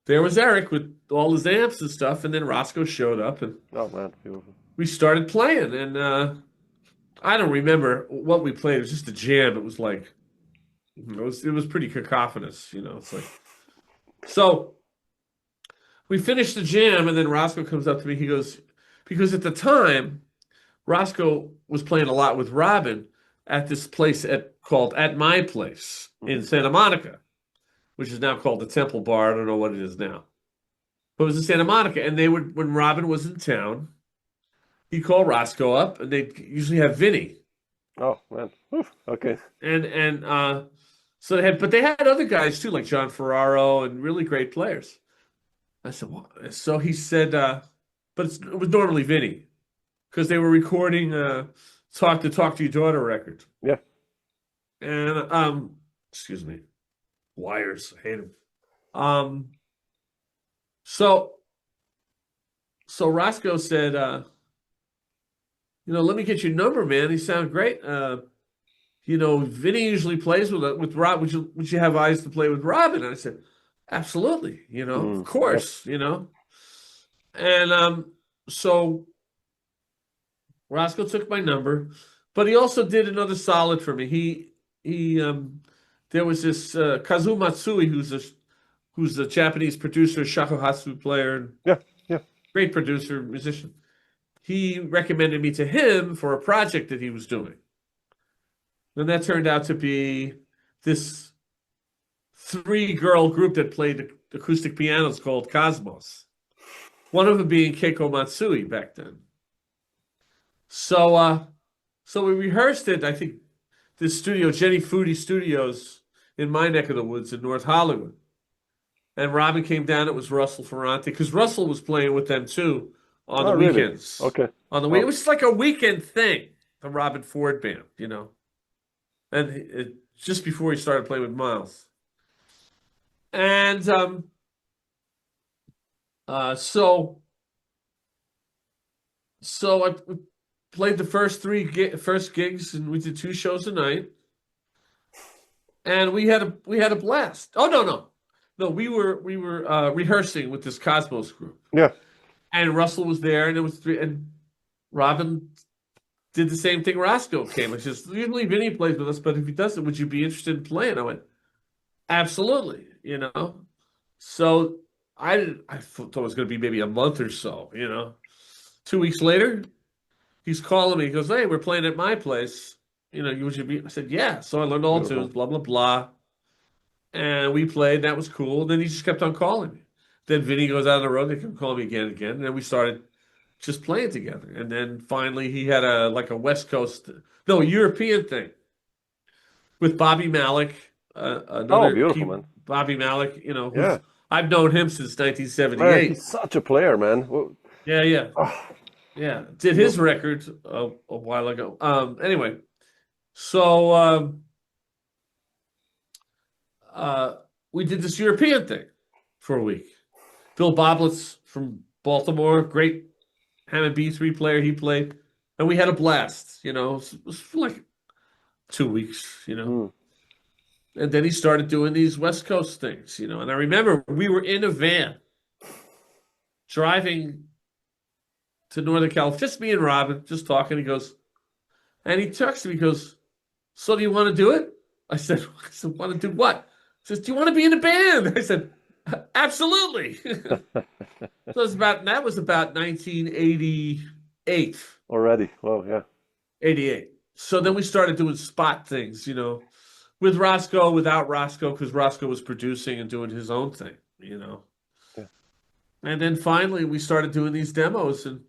there was Eric with all his amps and stuff. And then Roscoe showed up and oh man, beautiful. We started playing. And I don't remember what we played. It was just a jam. It was like, it was pretty cacophonous, It's like, so we finished the jam, and then Roscoe comes up to me. He goes, because at the time, Roscoe was playing a lot with Robben at this place called At My Place in Santa Monica, which is now called the Temple Bar. I don't know what it is now. But it was in Santa Monica, and when Robben was in town, he'd call Roscoe up, and they'd usually have Vinny. Oh, man. Oof, okay. And so they had other guys too, like John Ferraro and really great players. I said, well, so he said, but it was normally Vinny because they were recording Talk to Your Daughter record. Yeah. And, excuse me, wires, I hate them. So Roscoe said, let me get your number, man. He sounded great. Vinny usually plays with Rob. Would you have eyes to play with Robben? And I said, absolutely, of course, And so Roscoe took my number, but he also did another solid for me. He there was this Kazuo Matsui who's a Japanese producer, shakuhachi player. Yeah. Great producer, musician. He recommended me to him for a project that he was doing. And that turned out to be this 3-girl group that played acoustic pianos called Cosmos. One of them being Keiko Matsui back then. So we rehearsed it, I think, this studio, Jenny Foodie Studios, in my neck of the woods in North Hollywood. And Robben came down, it was Russell Ferrante, because Russell was playing with them too on the weekends. Really? Okay. It was like a weekend thing, the Robben Ford band, And just before he started playing with Miles. And so I played the first gigs, and we did 2 shows a night. and we had a blast. Oh no, we were rehearsing with this Cosmos group, Yeah. and Russell was there, and it was three, and Robin did the same thing. Roscoe came. I says, usually Vinny plays with us, but if he doesn't, would you be interested in playing? I went, absolutely, you know. So I thought it was going to be maybe a month or so, you know. 2 weeks later, he's calling me. He goes, hey, we're playing at my place. You know, would you be? I said, yeah. So I learned all Beautiful. tunes, blah, blah, blah. And we played. That was cool. Then he just kept on calling me. Then Vinny goes out on the road. They kept calling me again and again. And then we started just playing together. And then finally he had a West Coast, no, European thing with Bobby Malik, another beautiful, man. Bobby Malik, you know, Yeah. I've known him since Man, 1978. he's such a player, man. Well, Yeah. oh, Yeah. Did his record a while ago. Anyway, so we did this European thing for a week. Bill Boblitz from Baltimore, great Hammond B3 player, he played, and we had a blast. You know, it was for like 2 weeks. You know, and then he started doing these West Coast things. You know, and I remember we were in a van driving to Northern California, just me and Robin, just talking. He goes, and he texted me, he goes, so do you want to do it? I said, want to do what? He says, do you want to be in a band? I said, absolutely. So that was about 1988. already. Well, yeah. 88. So then we started doing spot things, you know, with Roscoe, without Roscoe, because Roscoe was producing and doing his own thing, you know. Yeah. And then finally we started doing these demos, and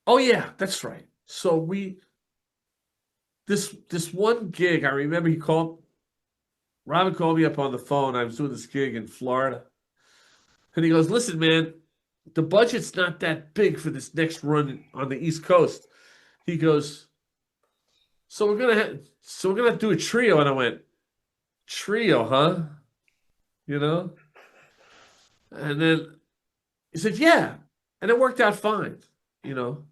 oh yeah, that's right. So this one gig, I remember Robin called me up on the phone. I was doing this gig in Florida. And he goes, listen, man, the budget's not that big for this next run on the East Coast. He goes, so we're gonna do a trio. And I went, trio, huh? You know? And then he said, yeah. And it worked out fine, you know.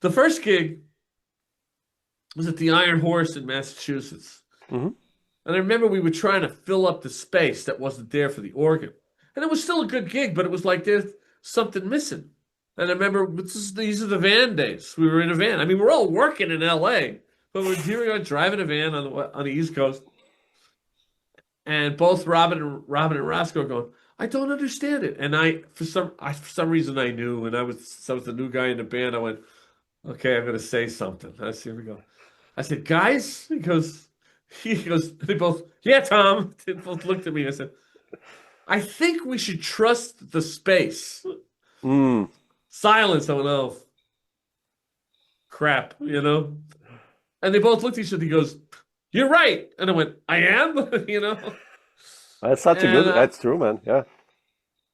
The first gig was at the Iron Horse in Massachusetts. Mm-hmm. And I remember we were trying to fill up the space that wasn't there for the organ. And it was still a good gig, but it was like there's something missing. And I remember these are the van days. We were in a van. I mean, we're all working in L.A., but here we are driving a van on the East Coast. And both Robin and Roscoe are going, I don't understand it. And for some reason I knew, and I was the new guy in the band. I went, okay, I'm going to say something. Here we go. I said, guys, he goes, they both, yeah, Tom. They both looked at me. I said, I think we should trust the space. Silence. I went, oh, crap, you know? And they both looked at each other. He goes, you're right. And I went, I am, you know? That's that's true, man. Yeah.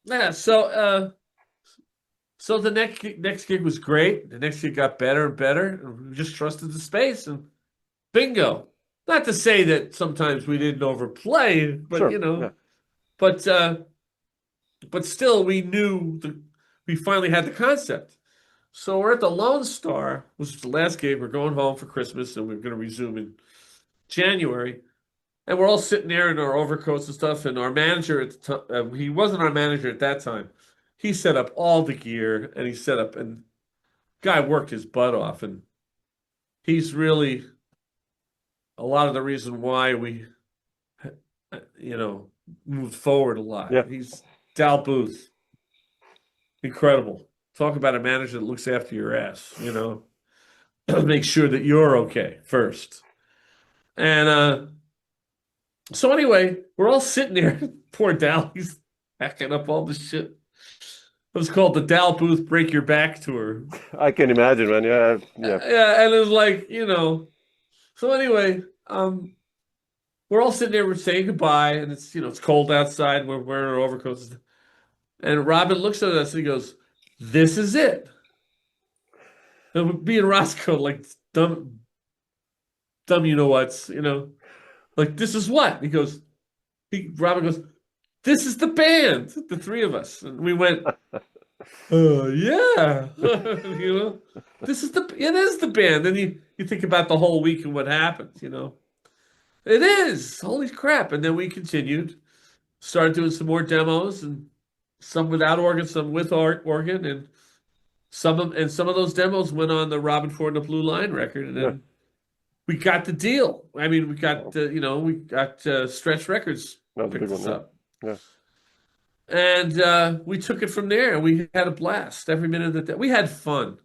Yeah. So the next gig was great. The next gig got better and better. And we just trusted the space, and bingo. Not to say that sometimes we didn't overplay, but Sure, you know, yeah. but still we knew we finally had the concept. So we're at the Lone Star, which was the last gig. We're going home for Christmas, and we're going to resume in January. And we're all sitting there in our overcoats and stuff. And our manager at the time, he wasn't our manager at that time. He set up all the gear, and and guy worked his butt off. And he's really a lot of the reason why we, you know, moved forward a lot. Yeah. He's Dal Booth. Incredible. Talk about a manager that looks after your ass, you know. Make sure that you're okay first. And so anyway, we're all sitting there. Poor Dal, he's packing up all the shit. It was called the Dal Booth Break Your Back Tour. I can imagine, man. Yeah. Yeah, and it was like, you know. So anyway, we're all sitting there, we're saying goodbye, and it's, you know, it's cold outside, we're wearing our overcoats. And Robin looks at us and he goes, this is it. And me and Roscoe, like, dumb you know what's, you know, like, this is what? Robin goes, this is the band, the three of us. And we went, yeah. You know, it is the band. Then you think about the whole week and what happens, you know. It is. Holy crap. And then we continued, started doing some more demos and some without organ, some with organ, and some of those demos went on the Robben Ford and the Blue Line record, and Yeah. then we got the deal. I mean, we got Wow. we got Stretch Records That was a big picked one. us Yeah. up, Yeah. and we took it from there. And we had a blast every minute of that. We had fun.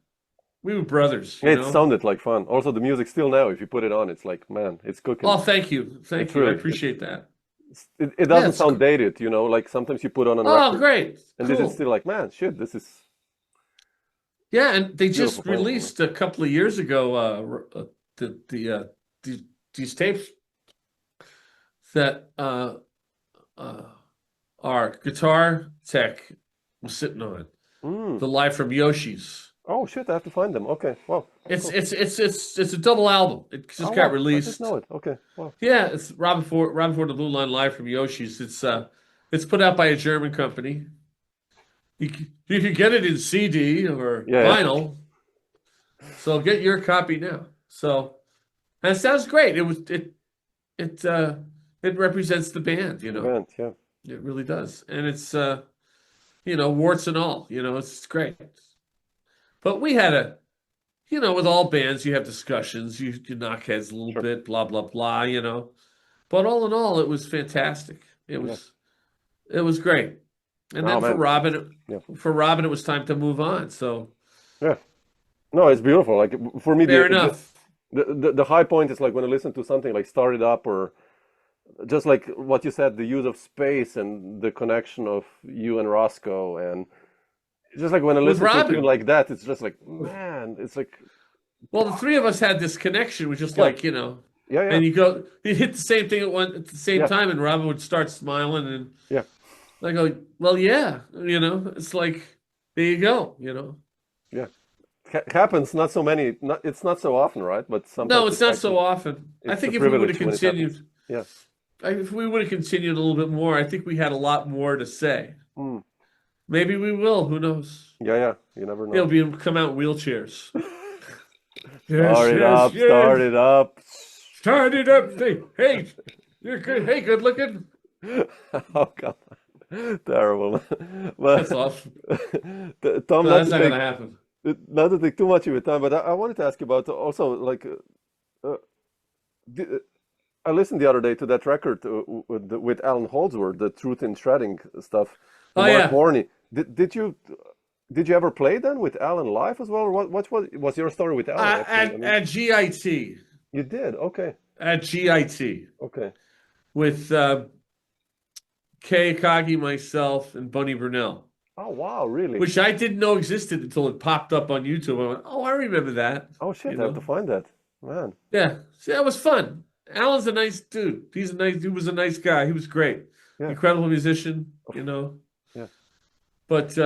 We were brothers, you It know. sounded like fun. Also, the music still now, if you put it on, it's like, man, it's Oh, cooking. thank you, It's thank you. I really, appreciate that. it Yeah, doesn't sound dated, you know, like sometimes you put on a oh, record great, and this is cool. still like, man, shit, this is Yeah, and they beautiful just playing, you know. released a couple of years ago the these tapes that uh, our guitar tech was sitting on. Mm. The Live from Yoshi's. Oh shit, I have to find them. Okay, wow, that's It's cool. it's it's it's it's a double album. It Oh just got wow, I didn't released. know it. Okay, wow. Yeah, it's Robben Ford, the Blue Line Live from Yoshi's. It's put out by a German company. You can get it in CD or Yeah, yeah, vinyl. So get your copy now. So and it sounds great. It it represents the band, you the know. band, yeah, It really does. And it's warts and all, it's great. But we had with all bands you have discussions, you knock heads a little sure. bit, blah blah blah, But all in all, it was fantastic. It Yeah. was it was great. And Oh then man, yeah, For Robin, it was time to move on. So yeah. No, it's beautiful. Like for me, fair enough. the high point is like when I listen to something like Start It Up or just like what you said, the use of space and the connection of you and Roscoe, and it's just like when I With listen to a tune Robin. like that, it's just like, man, it's like, Well, the three of us had this connection, which is yeah, like, yeah, yeah, and you hit the same thing at the same yeah, time, and Robin would start smiling, and yeah, I go, well, yeah, it's like, there you go. yeah. Happens not so many, not it's not so often, right? But sometimes No, it's it's not actually so often. I it's a think if we would have privilege when it happens. continued, Yeah. if we would have continued a little bit more, I think we had a lot more to say. Mm. Maybe we will. Who knows? Yeah, yeah. You never He'll know. be come out in wheelchairs. Yes, Start it yes, up, start yes. it up. Start it up. Hey, you're good. Hey, good looking. Oh God, terrible. That's But awesome. Tom, No, that's not gonna happen. not to take too much of your time, but I wanted to ask you about also like uh, the, I listened the other day to that record with Alan Holdsworth, the Truth in Shredding stuff, the Oh Mark yeah, Warney. Did you ever play then with Alan live as well? Or what was your story with Alan actually? I mean, at GIT, you did. Okay. at GIT Okay. with Kay Akagi, myself, and Bunny Brunel, Oh wow, really? which I didn't know existed until it popped up on YouTube. I went, oh, I remember that. Oh You shit, I have to know, find that. Man. yeah. See, that was fun. Alan's a nice dude. He was a nice guy. He was great, Yeah. incredible musician. Yeah. But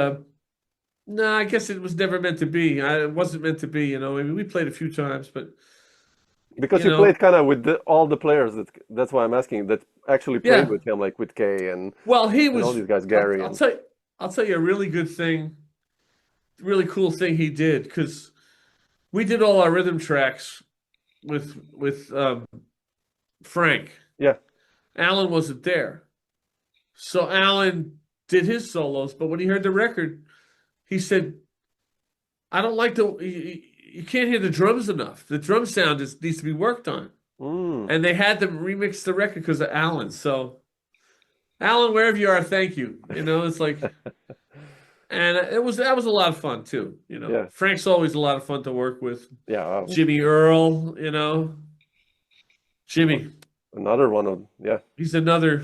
no, I guess it was never meant to be. It wasn't meant to be. I mean, we played a few times, but Because you you played know, kind of with all the players that's why I'm asking that actually played yeah. with him, like with Kay Well, he and all was. these guys, I'll, Gary I'll and tell you. I'll tell you a really good thing, really cool thing he did because we did all our rhythm tracks with Frank. yeah. Alan wasn't there, so Alan did his solos. But when he heard the record, he said, "I don't like you can't hear the drums enough. The drum sound needs to be worked on." Mm. And they had to remix the record because of Alan. So, Alan, wherever you are, thank you. It's like, and that was a lot of fun too. Yeah. Frank's always a lot of fun to work with. Yeah. Jimmy Earl, Jimmy, Another one of yeah. he's another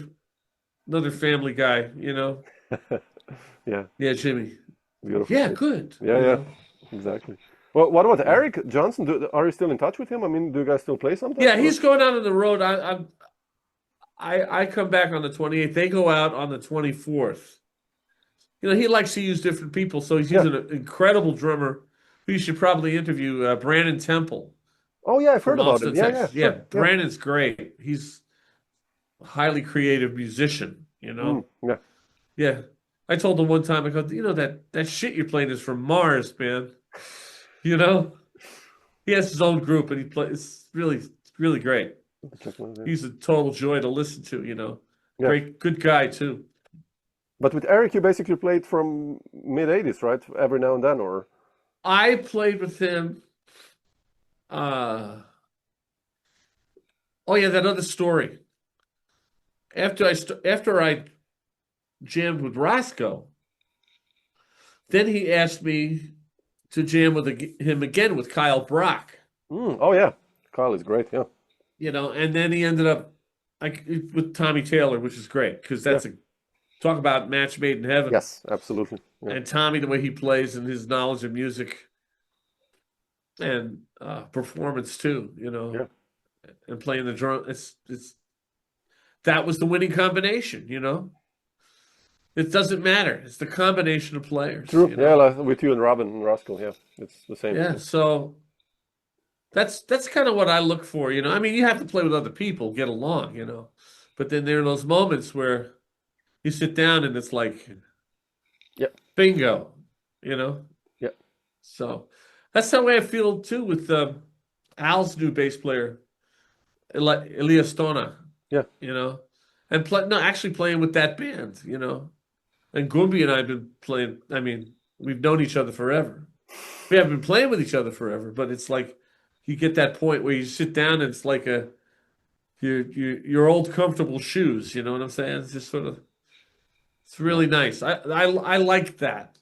family guy. Yeah. Yeah, Jimmy. Beautiful Yeah, shit. good. Yeah, yeah. Exactly. Well, what about Eric Johnson? Are you still in touch with him? I mean, do you guys still play sometimes? Yeah, he's going out on the road. I come back on the 28th. They go out on the 24th. He likes to use different people, so he's Yeah. using an incredible drummer who you should probably interview, Brandon Temple Oh yeah, I've heard from about him. Austin, Yeah, yeah, Texas. Yeah, sure. Yeah. Brandon's great. He's a highly creative musician. Yeah. Yeah. I told him one time, I go, that shit you're playing is from Mars, man. He has his own group and he plays. It's really, really great. Check one, yeah. He's a total joy to listen to, you know. Yeah. Great, good guy too. But with Eric, you basically played from mid-80s, right? Every now and then, or I played with him. Oh yeah, that other story. After I jammed with Roscoe, then he asked me to jam with him again with Kyle Brock. oh yeah, Kyle is great. Yeah, You know, and then he ended up with Tommy Taylor, which is great because that's Yeah. talk about match made in heaven. yes, absolutely. Yeah. And Tommy, the way he plays and his knowledge of music and performance too, you know, Yeah. and playing the drum. It's that was the winning combination, you know. It doesn't matter. It's the combination of players. True. You Yeah, know? like with you and Robben and Roscoe. Yeah, it's the same. Yeah. So that's kind of what I look for, you know. I mean, you have to play with other people, get along, you know. But then there are those moments where you sit down and it's like, Yeah. bingo, you know. Yeah. So that's the way I feel too with Al's new bass player, Elias Stona. Yeah. You know, and actually playing with that band, you know. And Gumby and I have been playing. I mean, we've known each other forever. We haven't been playing with each other forever, but it's like you get that point where you sit down and it's like your old comfortable shoes. You know what I'm saying? It's just sort of, it's really nice. I like that.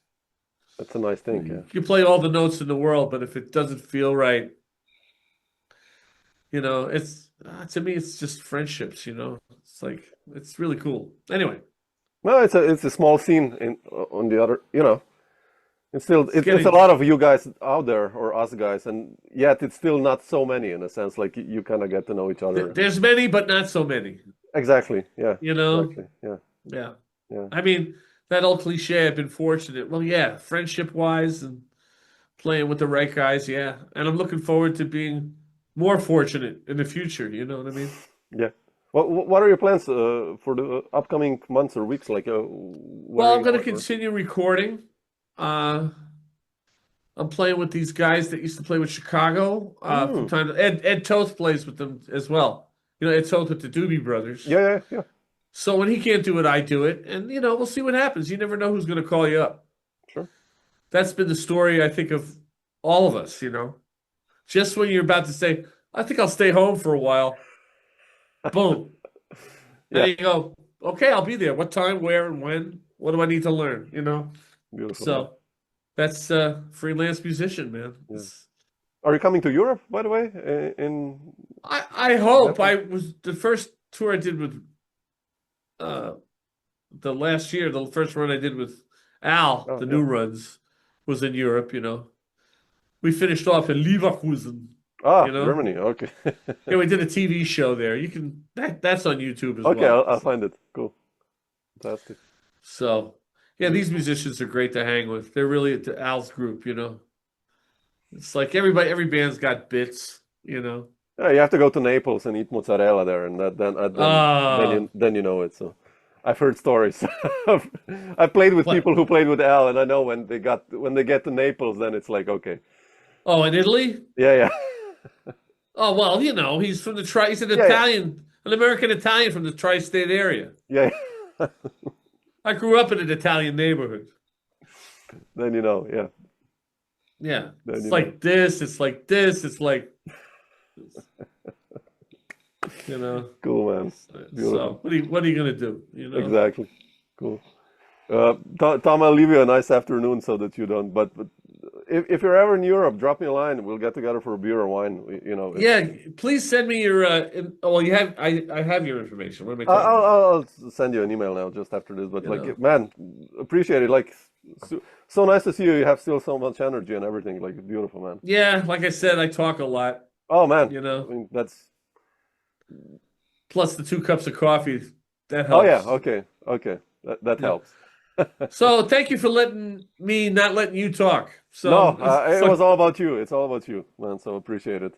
That's a nice thing. Yeah. You play all the notes in the world, but if it doesn't feel right, you know, it's to me it's just friendships. You know, it's like it's really cool. Anyway. No, it's a small scene on the other. You know, it's getting- a lot of you guys out there or us guys, and yet it's still not so many in a sense. Like you kind of get to know each other. There's many, but not so many. Exactly. Yeah. You know. Exactly. Yeah. Yeah. Yeah. I mean, that old cliche, I've been fortunate. Well, yeah, friendship-wise and playing with the right guys, yeah. And I'm looking forward to being more fortunate in the future, you know what I mean? Yeah. What are your plans for the upcoming months or weeks? Like, Well, I'm going to continue recording. I'm playing with these guys that used to play with Chicago. From time to, Ed Toth plays with them as well. You know, Ed Toth with the Doobie Brothers. Yeah. So when he can't do it, I do it. And, you know, we'll see what happens. You never know who's going to call you up. Sure. That's been the story, I think, of all of us, you know. Just when you're about to say, I think I'll stay home for a while. Boom. Yeah. There you go. Okay, I'll be there. What time, where, and when? What do I need to learn, you know? Beautiful. So that's freelance musician, man. Yeah. Are you coming to Europe, by the way? I hope. I was the first tour I did with the last year, the first run I did with Al, the new runs, was in Europe, you know. We finished off in Leverkusen. Ah, you know? Germany. Okay. Yeah, we did a TV show there. You can that's on YouTube as well. Okay, I'll find it. Cool. Fantastic. So, yeah, these musicians are great to hang with. They're really Al's group, you know. It's like every band's got bits, you know. Yeah, you have to go to Naples and eat mozzarella there, and then you know it. So, I've heard stories. I've played with people who played with Al, and I know when they get to Naples, then it's like okay. Oh, in Italy? Yeah. Oh well, you know, he's from the he's an Italian, an American Italian from the tri-state area. Yeah. I grew up in an Italian neighborhood. Then you know, yeah. Yeah. Then It's like this, it's like this, it's like you know. Cool, man. Beautiful. So what are you gonna do? You know? Exactly. Cool. Tom, I'll leave you a nice afternoon so that you don't. But if you're ever in Europe, drop me a line. We'll get together for a beer or wine. You know. Yeah, please send me your. Well, you have. I have your information. What am I talking I'll send you an email now just after this. But You like, know. man, appreciate it. Like, so nice to see you. You have still so much energy and everything. Like, it's beautiful, man. Yeah, like I said, I talk a lot. Oh man, You know. I mean, that's. Plus the 2 cups of coffee, that Oh helps. yeah. Okay. That helps. So thank you for not letting you talk. So No, it's it like- was all about you. It's all about you, man. So appreciate it.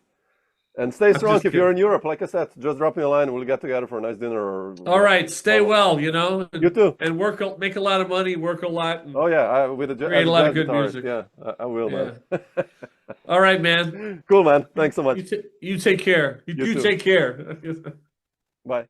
And stay strong just if you're kidding. in Europe. Like I said, just drop me a line. We'll get together for a nice dinner. Or all right, stay well, you know. You too. And make a lot of money, work a lot. And, Oh yeah, with a Create a lot of good guitarist. music. Yeah, I will, man. All right, man. Cool, man. Thanks so much. You take care. You You too. take care. Bye.